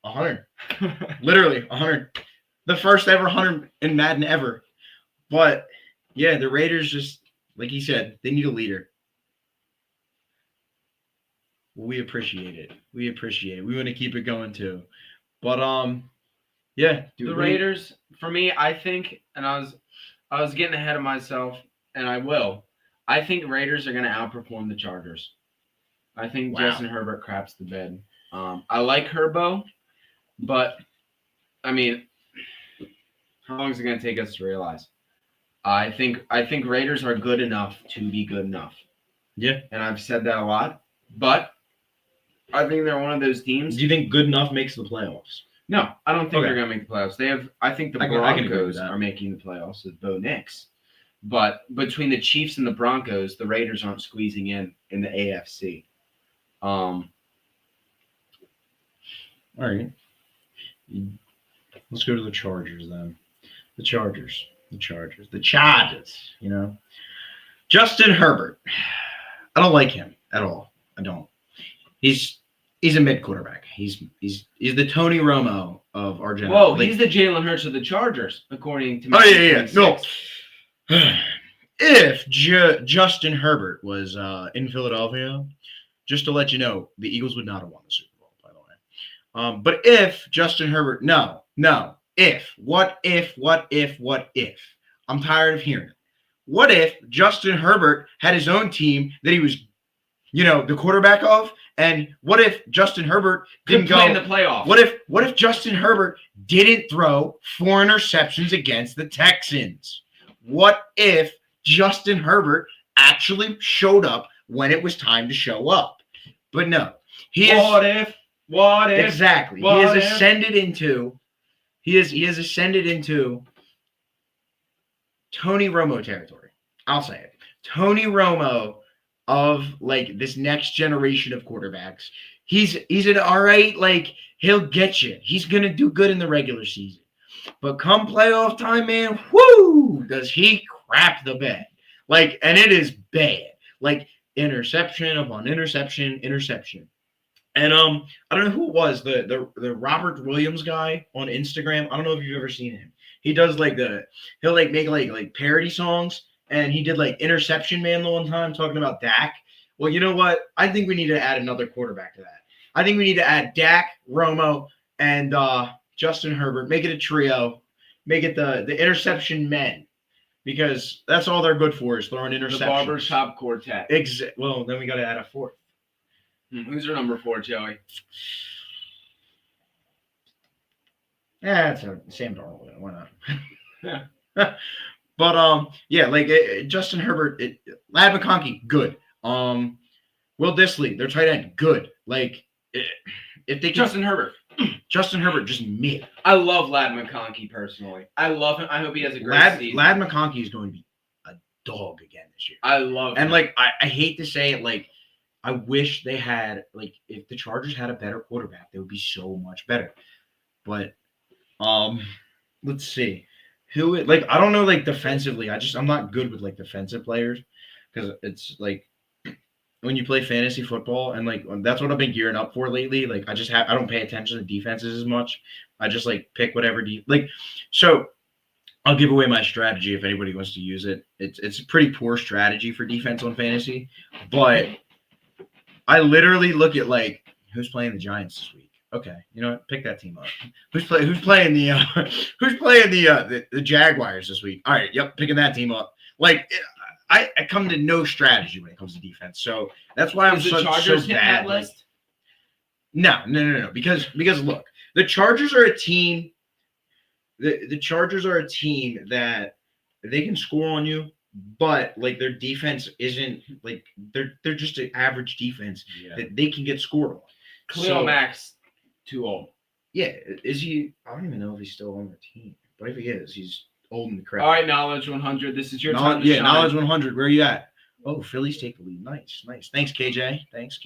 100. Literally 100. The first ever 100 in Madden ever. But, yeah, the Raiders just, like he said, they need a leader. We appreciate it. We want to keep it going, too. But, yeah, dude, the Raiders, for me, I think, and I was getting ahead of myself, and I will. I think Raiders are going to outperform the Chargers. I think Justin Herbert craps the bed. I like Herbo, but, I mean, how long is it going to take us to realize? I think Raiders are good enough to be good enough. Yeah. And I've said that a lot. But I think they're one of those teams. Do you think good enough makes the playoffs? No, I don't think Okay. they're going to make the playoffs. I think the I can agree with Broncos that. are making the playoffs with Bo Nix. But between the Chiefs and the Broncos, the Raiders aren't squeezing in the AFC. All right. Let's go to the Chargers then. The Chargers. You know, Justin Herbert. I don't like him at all. I don't. He's a mid quarterback. He's the Tony Romo of our generation. Whoa, he's the Jalen Hurts of the Chargers, according to Oh yeah. No. If Justin Herbert was in Philadelphia, just to let you know, the Eagles would not have won the Super Bowl, by the way. But if Justin Herbert, what if? I'm tired of hearing it. What if Justin Herbert had his own team that he was, the quarterback of? And what if Justin Herbert didn't play go in the playoffs? What if Justin Herbert didn't throw 4 interceptions against the Texans? What if Justin Herbert actually showed up when it was time to show up? But no, What if? Exactly. He has ascended into Tony Romo territory. I'll say it. Tony Romo of this next generation of quarterbacks. He's an all right, he'll get you. He's gonna do good in the regular season. But come playoff time, man, whoo, does he crap the bed. And it is bad. Interception upon interception. And I don't know who it was, the Robert Williams guy on Instagram. I don't know if you've ever seen him. He does he'll make parody songs, and he did Interception Man the one time talking about Dak. Well, you know what? I think we need to add another quarterback to that. I think we need to add Dak, Romo, and Justin Herbert. Make it a trio. Make it the Interception Men, because that's all they're good for is throwing interceptions. The barbershop quartet. Well, then we got to add a fourth. Who's your number 4, Joey? Yeah, it's Sam Darnold. Why not? But Justin Herbert, Lad McConkey, good. Will Dissly, their tight end, good. If they Justin Herbert, just mid. I love Lad McConkey personally. I love him. I hope he has a great season. Lad McConkey is going to be a dog again this year. I love him. And I hate to say it, I wish they had if the Chargers had a better quarterback, they would be so much better. But let's see. Who I don't know defensively. I'm not good with defensive players, because it's when you play fantasy football, and that's what I've been gearing up for lately. I don't pay attention to defenses as much. I just pick whatever so I'll give away my strategy if anybody wants to use it. It's a pretty poor strategy for defense on fantasy, but I literally look at who's playing the Giants this week. Okay, you know what? Pick that team up. Who's playing the Jaguars this week? All right, yep, picking that team up. I come to no strategy when it comes to defense, so that's why I'm so bad. That list? No. Because look, the Chargers are a team. The Chargers are a team that they can score on you, but their defense isn't they're just an average defense that they can get scored on. Khalil Mack's too old. Yeah, is he? I don't even know if he's still on the team, but if he is, he's old in the crap. All right, Knowledge 100. This is your time to shine. Knowledge 100. Where are you at? Oh, Phillies take the lead. Nice. Thanks, KJ. Thanks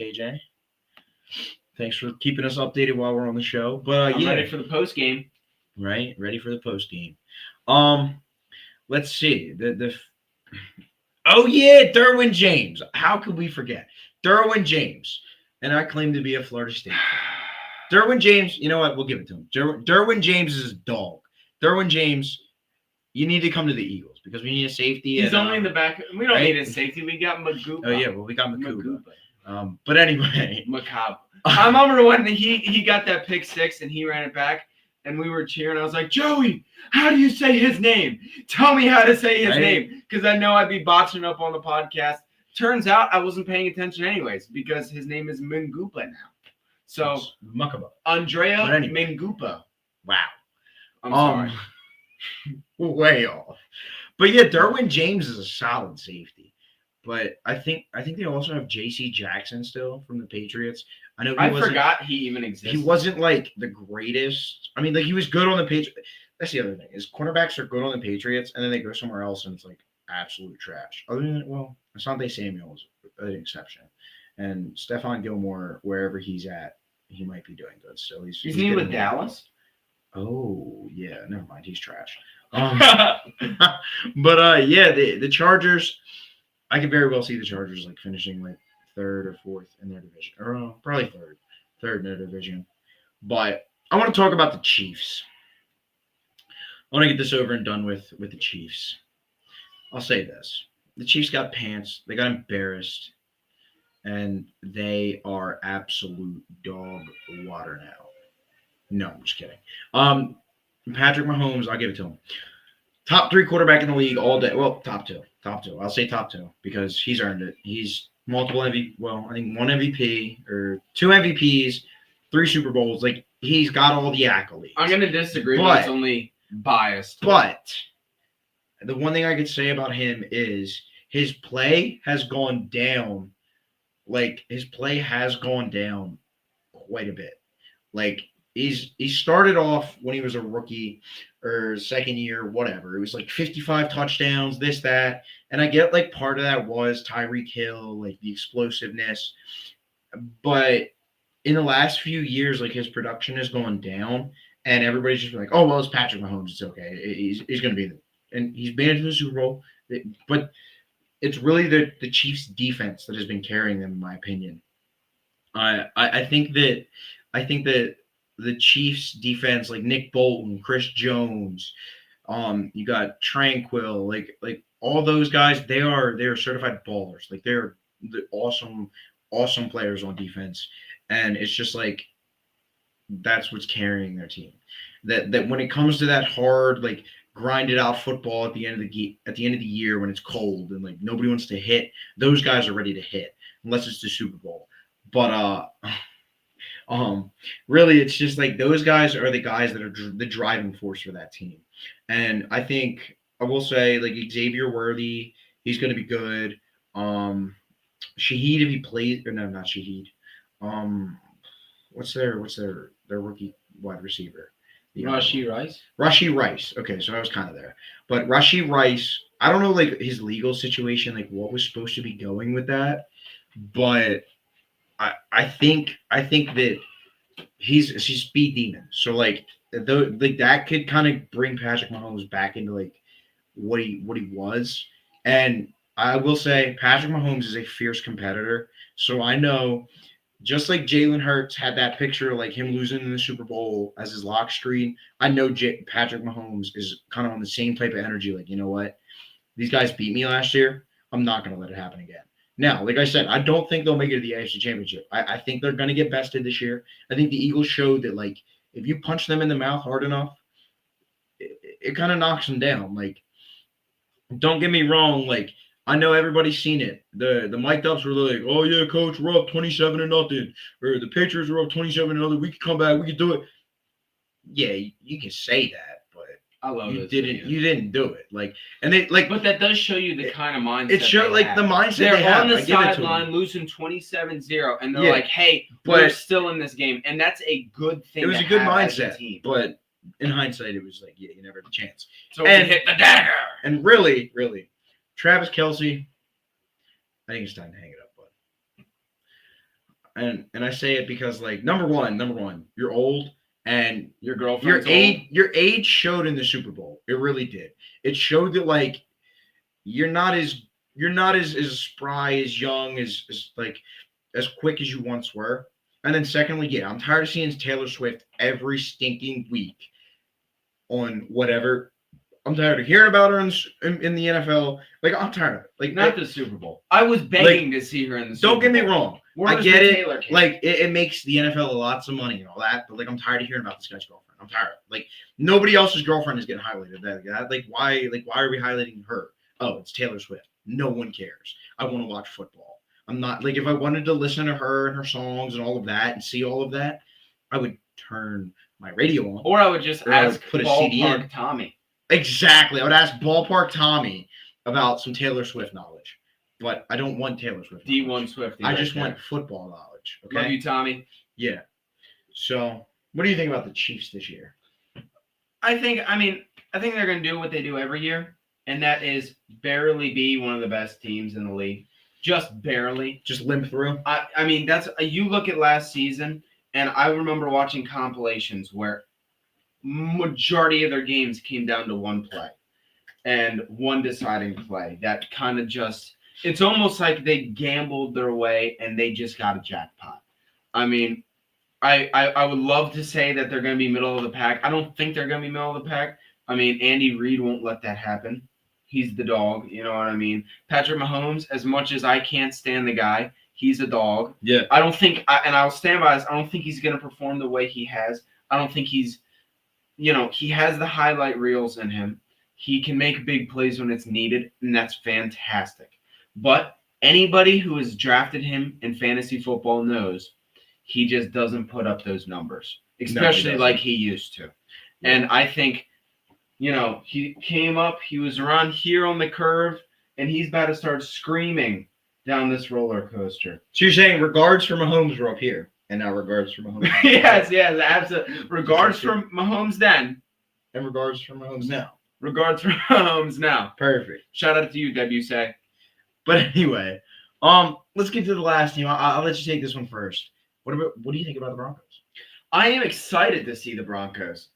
for keeping us updated while we're on the show. But I'm ready for the post game. Right, ready for the post game. Let's see. Oh yeah, Derwin James. How could we forget Derwin James? And I claim to be a Florida State fan. Derwin James, you know what? We'll give it to him. Derwin James is a dog. Derwin James, you need to come to the Eagles because we need a safety. He's only in the back. We don't need a safety. We got Magupa. Oh yeah, well we got Magupa. But anyway, Macabre. I remember when he got that pick 6 and he ran it back, and we were cheering. I was like, Joey, how do you say his name? Tell me how to say his name, because I know I'd be botching up on the podcast. Turns out I wasn't paying attention anyways, because his name is Mingupa now. So Makaba. Andrea Mingupa. Wow. I'm sorry. Way off. But yeah, Derwin James is a solid safety. But I think they also have J.C. Jackson still from the Patriots. I know I forgot he even existed. He wasn't like the greatest. I mean, like he was good on the Patriots. That's the other thing is cornerbacks are good on the Patriots, and then they go somewhere else and it's like absolute trash. Other than Asante Samuel is an exception, and Stephon Gilmore, wherever he's at, he might be doing good. So he's he good with Dallas? Oh yeah, never mind. He's trash. But yeah, the Chargers. I could very well see the Chargers like finishing like third or fourth in their division, or probably third in their division. But I want to talk about the Chiefs. I want to get this over and done with the Chiefs. I'll say this: the Chiefs got pants. They got embarrassed, and they are absolute dog water now. No, I'm just kidding. Patrick Mahomes, I'll give it to him. Top 3 quarterback in the league all day. Well, top two. I'll say top 2 because he's earned it. He's multiple MVP. Well, I think 1 MVP or 2 MVPs, 3 Super Bowls. Like he's got all the accolades. I'm gonna disagree, but it's only biased. But the one thing I could say about him is his play has gone down. Like his play has gone down quite a bit. Like he started off when he was a rookie or second year, whatever. It was like 55 touchdowns, this, that. And I get like part of that was Tyreek Hill, like the explosiveness. But in the last few years, like his production has gone down. And everybody's just like, oh, well, it's Patrick Mahomes. It's okay. He's going to be there. And he's been into the Super Bowl. But it's really the Chiefs' defense that has been carrying them, in my opinion. I think that the Chiefs defense, like Nick Bolton, Chris Jones, you got Tranquil, like all those guys, they're certified ballers. Like they're the awesome players on defense. And it's just like that's what's carrying their team. That when it comes to that hard, like grinded out football at the end of the year when it's cold and like nobody wants to hit, those guys are ready to hit unless it's the Super Bowl. But really, it's just like those guys are the guys that are the driving force for that team. And I think I will say like Xavier Worthy, he's going to be good. Shaheed, if he plays, or no, not Shaheed. What's their rookie wide receiver? Rashee Rice. Rashee Rice. Okay, so I was kind of there, but Rashee Rice, I don't know like his legal situation, like what was supposed to be going with that, but I think that he's speed demon. So like that could kind of bring Patrick Mahomes back into like what he was. And I will say Patrick Mahomes is a fierce competitor. So I know just like Jalen Hurts had that picture of like him losing in the Super Bowl as his lock screen, I know Patrick Mahomes is kind of on the same type of energy. Like, you know what? These guys beat me last year. I'm not going to let it happen again. Now, like I said, I don't think they'll make it to the AFC Championship. I think they're going to get bested this year. I think the Eagles showed that, like, if you punch them in the mouth hard enough, it kind of knocks them down. Like, don't get me wrong. Like, I know everybody's seen it. The mic'd ups were like, oh, yeah, coach, we're up 27-0. Or the Patriots were up 27-0. We can come back. We can do it. Yeah, you can say that. I love you didn't do it. Like, and they like, but that does show you the kind of mindset. It showed like the mindset they're on the sideline losing 27-0, and they're like, "Hey, we're still in this game," and that's a good thing. It was a good mindset, but in hindsight, it was like, yeah, you never had a chance. So and hit the dagger. And really, Travis Kelce, I think it's time to hang it up, bud. And I say it because like number one, you're old. And your age showed in the Super Bowl. It really did. It showed that like you're not as spry, as young, as quick as you once were. And then secondly, yeah, I'm tired of seeing Taylor Swift every stinking week on whatever. I'm tired of hearing about her in the NFL. Like I'm tired of it. Like not the Super Bowl. I was begging to see her in the Super Bowl. Don't get me wrong. I get it. Like it makes the NFL lots of money and all that, but like I'm tired of hearing about this guy's girlfriend. I'm tired. Like nobody else's girlfriend is getting highlighted. Like why are we highlighting her? Oh, it's Taylor Swift. No one cares. I want to watch football. I'm not like if I wanted to listen to her and her songs and all of that and see all of that, I would turn my radio on. Or I would just ask put a CD in. Tommy. Exactly. I would ask Ballpark Tommy about some Taylor Swift knowledge. but I don't want Taylor Swift. D1 Swifty. I just want football knowledge. Okay. Love you, Tommy. Yeah. So, what do you think about the Chiefs this year? I think they're going to do what they do every year, and that is barely be one of the best teams in the league. Just barely. Just limp through? I mean, you look at last season, and I remember watching compilations where majority of their games came down to one play and one deciding play. That kind of just, it's almost like they gambled their way and they just got a jackpot. I mean, I would love to say that they're going to be middle of the pack. I don't think they're going to be middle of the pack. I mean, Andy Reid won't let that happen. He's the dog, you know what I mean? Patrick Mahomes, as much as I can't stand the guy, he's a dog. Yeah. I don't think, and I'll stand by this, I don't think he's going to perform the way he has. I don't think he's, he has the highlight reels in him. He can make big plays when it's needed, and that's fantastic. But anybody who has drafted him in fantasy football knows he just doesn't put up those numbers, especially like he used to. Yeah. And I think, he came up, he was around here on the curve, and he's about to start screaming down this roller coaster. So you're saying regards for Mahomes were up here, and now regards for Mahomes. yes, absolutely. Regards for Mahomes then. And regards for Mahomes now. Regards for Mahomes now. Perfect. Shout out to you, WC. But anyway, let's get to the last team. I'll let you take this one first. What do you think about the Broncos? I am excited to see the Broncos.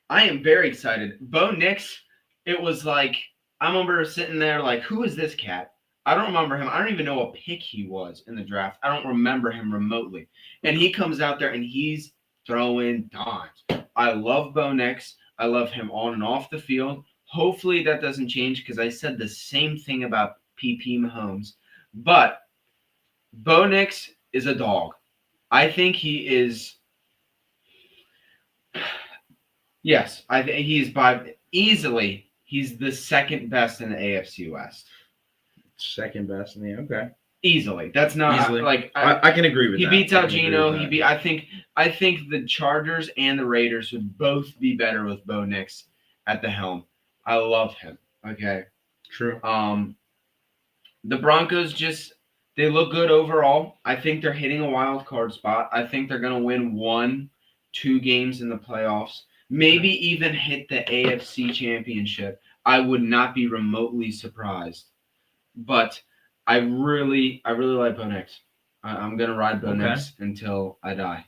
I am very excited. Bo Nix, it was like, I remember sitting there like, who is this cat? I don't remember him. I don't even know what pick he was in the draft. I don't remember him remotely. And he comes out there and he's throwing dimes. I love Bo Nix. I love him on and off the field. Hopefully that doesn't change because I said the same thing about PP Mahomes. But Bo Nix is a dog. I think he is. Yes, I think he's easily. He's the second best in the AFC West. Second best in the okay. Easily, that's not easily. I can agree with that. He beats out Geno. I think the Chargers and the Raiders would both be better with Bo Nix at the helm. I love him. Okay. True. The Broncos they look good overall. I think they're hitting a wild card spot. I think they're going to win 1-2 games in the playoffs. Maybe even hit the AFC Championship. I would not be remotely surprised. But I really like Bo Nix. I'm going to ride Bo Nix until I die.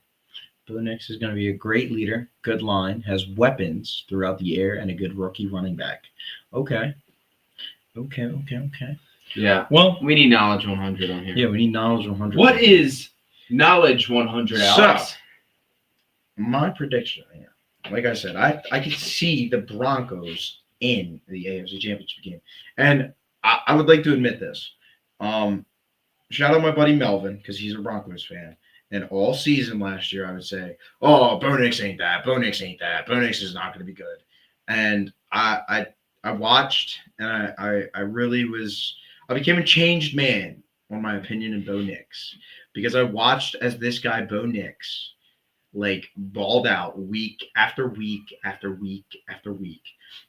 Bo Nix is going to be a great leader, good line, has weapons throughout the air, and a good rookie running back. Okay. Yeah. Well, we need Knowledge 100 on here. Yeah, we need Knowledge 100. What is Knowledge 100, Alex? So, my prediction, like I said, I could see the Broncos in the AFC Championship game. And I would like to admit this. Shout out my buddy Melvin, because he's a Broncos fan. And all season last year, I would say, oh, Bo Nix ain't that. Bo Nix ain't that. Bo Nix is not going to be good. And I watched, and I really was – I became a changed man on my opinion in Bo Nix. Because I watched as this guy, Bo Nix, like, balled out week after week after week after week.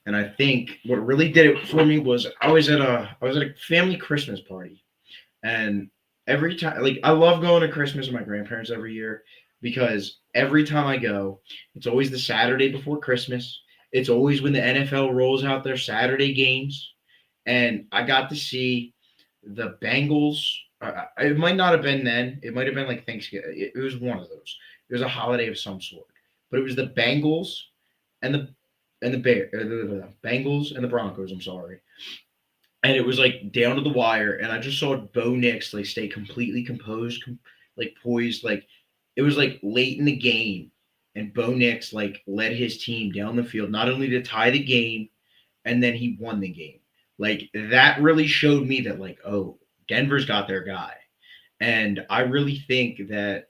And I think what really did it for me was I was at a family Christmas party. And every time, like, I love going to Christmas with my grandparents every year because every time I go, it's always the Saturday before Christmas. It's always when the NFL rolls out their Saturday games. And I got to see the Bengals. It might not have been then. It might have been like Thanksgiving. It was one of those. It was a holiday of some sort. But it was the Bengals and the Bengals and the Broncos, I'm sorry. And it was like down to the wire, and I just saw Bo Nix like stay completely composed, like poised. Like it was like late in the game, and Bo Nix like led his team down the field, not only to tie the game, and then he won the game. Like that really showed me that like, oh, Denver's got their guy. And I really think that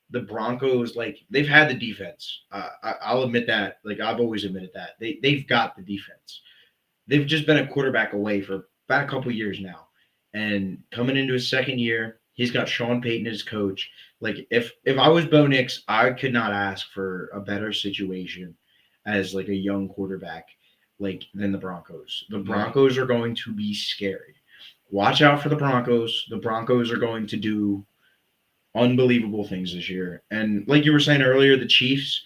the Broncos, like they've had the defense. I'll admit that. Like I've always admitted that they've got the defense. They've just been a quarterback away for about a couple years now, and coming into his second year, he's got Sean Payton as coach. Like if I was Bo Nix, I could not ask for a better situation as like a young quarterback, like than the Broncos. The Broncos are going to be scary. watch out for the Broncos. The Broncos are going to do unbelievable things this year. And like you were saying earlier, the Chiefs,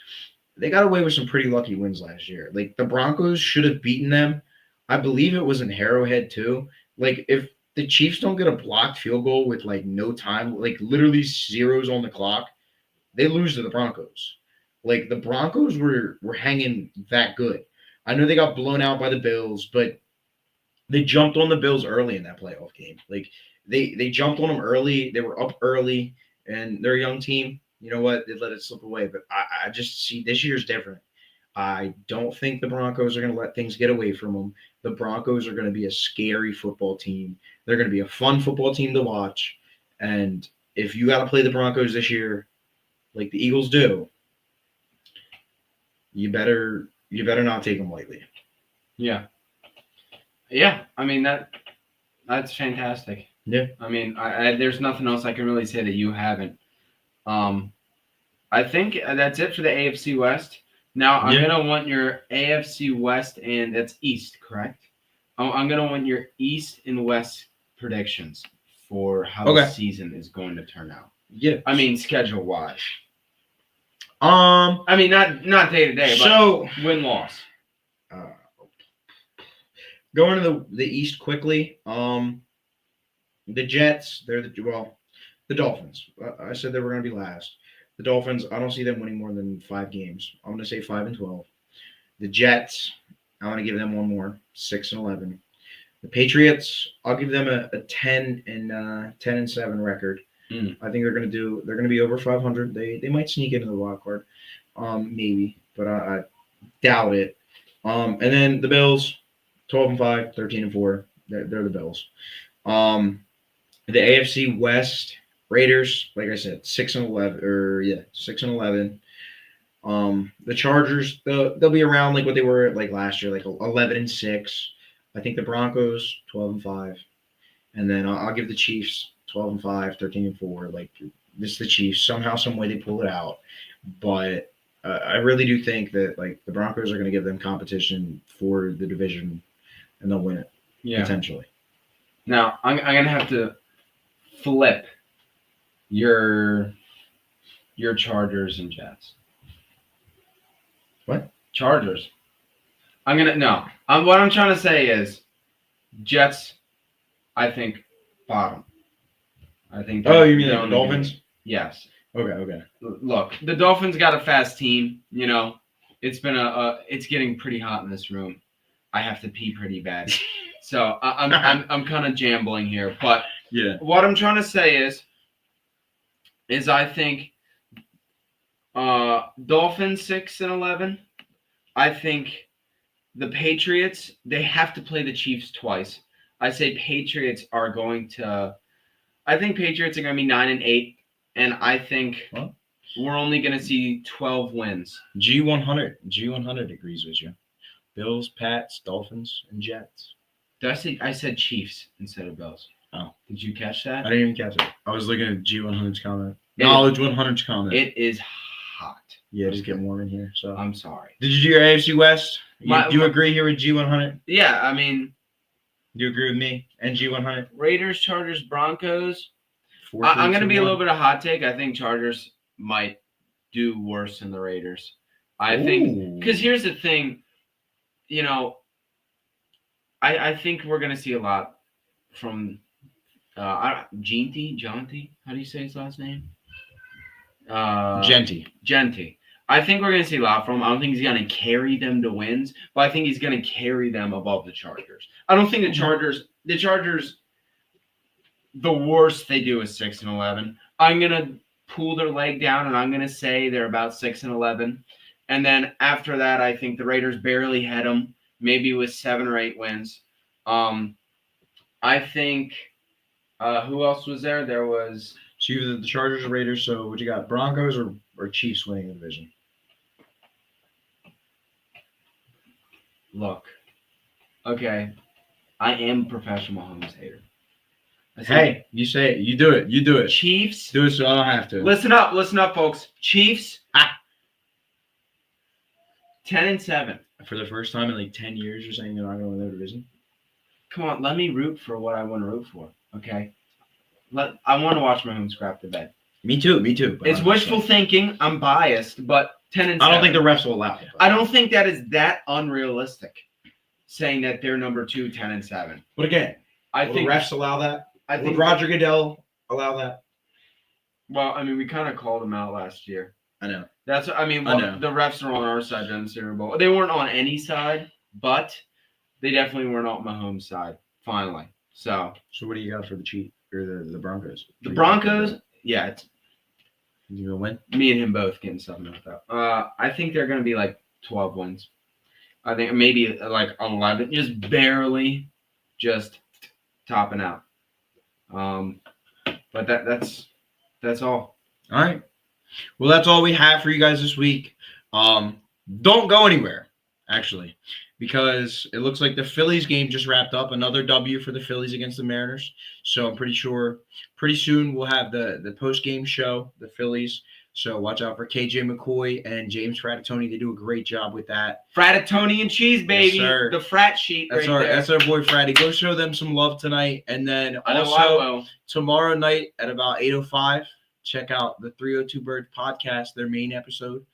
they got away with some pretty lucky wins last year. Like the Broncos should have beaten them. I believe it was in Arrowhead too. Like if the Chiefs don't get a blocked field goal with like no time, like literally zeros on the clock, they lose to the Broncos. Like the Broncos were hanging that good. I know they got blown out by the Bills, but they jumped on the Bills early in that playoff game. Like they jumped on them early. They were up early, and they're a young team. You know what? They let it slip away. But I just see this year's different. I don't think the Broncos are going to let things get away from them. The Broncos are going to be a scary football team. They're going to be a fun football team to watch. And if you got to play the Broncos this year, like the Eagles do, you better not take them lightly. Yeah. Yeah. I mean that's fantastic. Yeah. I mean, I there's nothing else I can really say that you haven't. I think that's it for the AFC West. Now I'm gonna want your AFC West, and that's East, correct? I'm gonna want your East and West predictions for how the season is going to turn out. Yeah. I mean, schedule wise. I mean, not day to day, but so win loss. Going to the East quickly. The Jets, the Dolphins. I said they were going to be last. The Dolphins, I don't see them winning more than 5 games. I'm going to say 5-12. The Jets, I want to give them one more, 6-11. The Patriots, I'll give them a 10-7 record. I think they're going to be over 500. They might sneak into the wild card, maybe, but I doubt it. And then the Bills, 12-5, 13-4. They're the Bills. The AFC West Raiders, like I said, 6-11 6-11. The Chargers, they'll be around like what they were like last year, like 11-6. I think the Broncos 12-5, and then I'll give the Chiefs 12-5, 13-4. Like this, is the Chiefs somehow, some way they pull it out, but I really do think that like the Broncos are going to give them competition for the division, and they'll win it potentially. Now I'm gonna have to flip your Chargers and Jets. What? Chargers. What I'm trying to say is Jets, I think, bottom. I think. Oh, you mean the Dolphins? Yes. Okay. Look, the Dolphins got a fast team. You know, it's been it's getting pretty hot in this room. I have to pee pretty bad, so I'm kind of jambling here. But what I'm trying to say is I think Dolphins 6-11. I think the Patriots, they have to play the Chiefs twice. I say Patriots are going to. I think Patriots are going to be 9-8, and I think we're only going to see 12 wins. G100 agrees with you. Bills, Pats, Dolphins, and Jets. I said Chiefs instead of Bills. Oh. Did you catch that? I didn't even catch it. I was looking at G100's comment. Knowledge 100's comment. It is hot. Yeah, just getting warm in here. So I'm sorry. Did you do your AFC West? Do you agree here with G100? Yeah, I mean. Do you agree with me and G100? Raiders, Chargers, Broncos. I'm going to be a little bit of hot take. I think Chargers might do worse than the Raiders. I think because here's the thing, you know, I think we're going to see a lot from Jaunty. How do you say his last name? Genty. I think we're going to see a lot from him. I don't think he's going to carry them to wins, but I think he's going to carry them above the Chargers. I don't think the Chargers, the worst they do is 6-11. I'm going to pull their leg down, and I'm going to say they're about 6-11. And then after that, I think the Raiders barely had them, maybe with 7 or 8 wins. I think who else was there? There was... So either the Chargers or Raiders. So what you got, Broncos or Chiefs winning the division? Look, okay, I am a professional Mahomes hater. Hey, you say it. You do it. Chiefs. Do it so I don't have to. Listen up, folks. Chiefs. 10-7. For the first time in like 10 years, you're saying they're not going to win their division? Come on, let me root for what I want to root for. Okay. I want to watch Mahomes crap the bed. Me too. But It's wishful thinking. I'm biased, but 10-7. I don't think the refs will allow it. I don't think that is that unrealistic. Saying that they're number 2, 10-7. But again, will the refs allow that? Would Roger Goodell allow that? Well, I mean, we kind of called them out last year. I know. The refs are on our side during the Super Bowl. They weren't on any side, but they definitely weren't on Mahomes' side. Finally, so what do you got for the Chiefs or the Broncos? The Broncos, yeah, you gonna win? Me and him both getting something like that. I think they're gonna be like 12 wins. I think maybe like 11, just barely, just topping out. But that's all. All right. Well, that's all we have for you guys this week. Don't go anywhere, actually, because it looks like the Phillies game just wrapped up. Another W for the Phillies against the Mariners. So I'm pretty sure pretty soon we'll have the post-game show, the Phillies. So watch out for KJ McCoy and James Frattoni. They do a great job with that. Frattoni and cheese, baby. Yes, sir. The frat sheet That's there. our boy Fratty. Go show them some love tonight. And then also tomorrow night at about 8:05, check out the 302 Birds podcast, their main episode.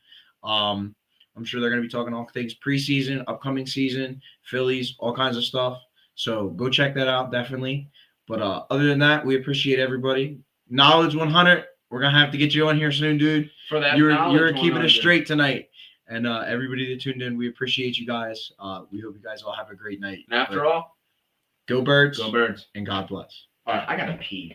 I'm sure they're going to be talking all things preseason, upcoming season, Phillies, all kinds of stuff. So go check that out, definitely. But other than that, we appreciate everybody. Knowledge 100. We're going to have to get you on here soon, dude. For that You're keeping it straight tonight. And everybody that tuned in, we appreciate you guys. We hope you guys all have a great night. And after all, go Birds. Go Birds. And God bless. All right, I got to pee.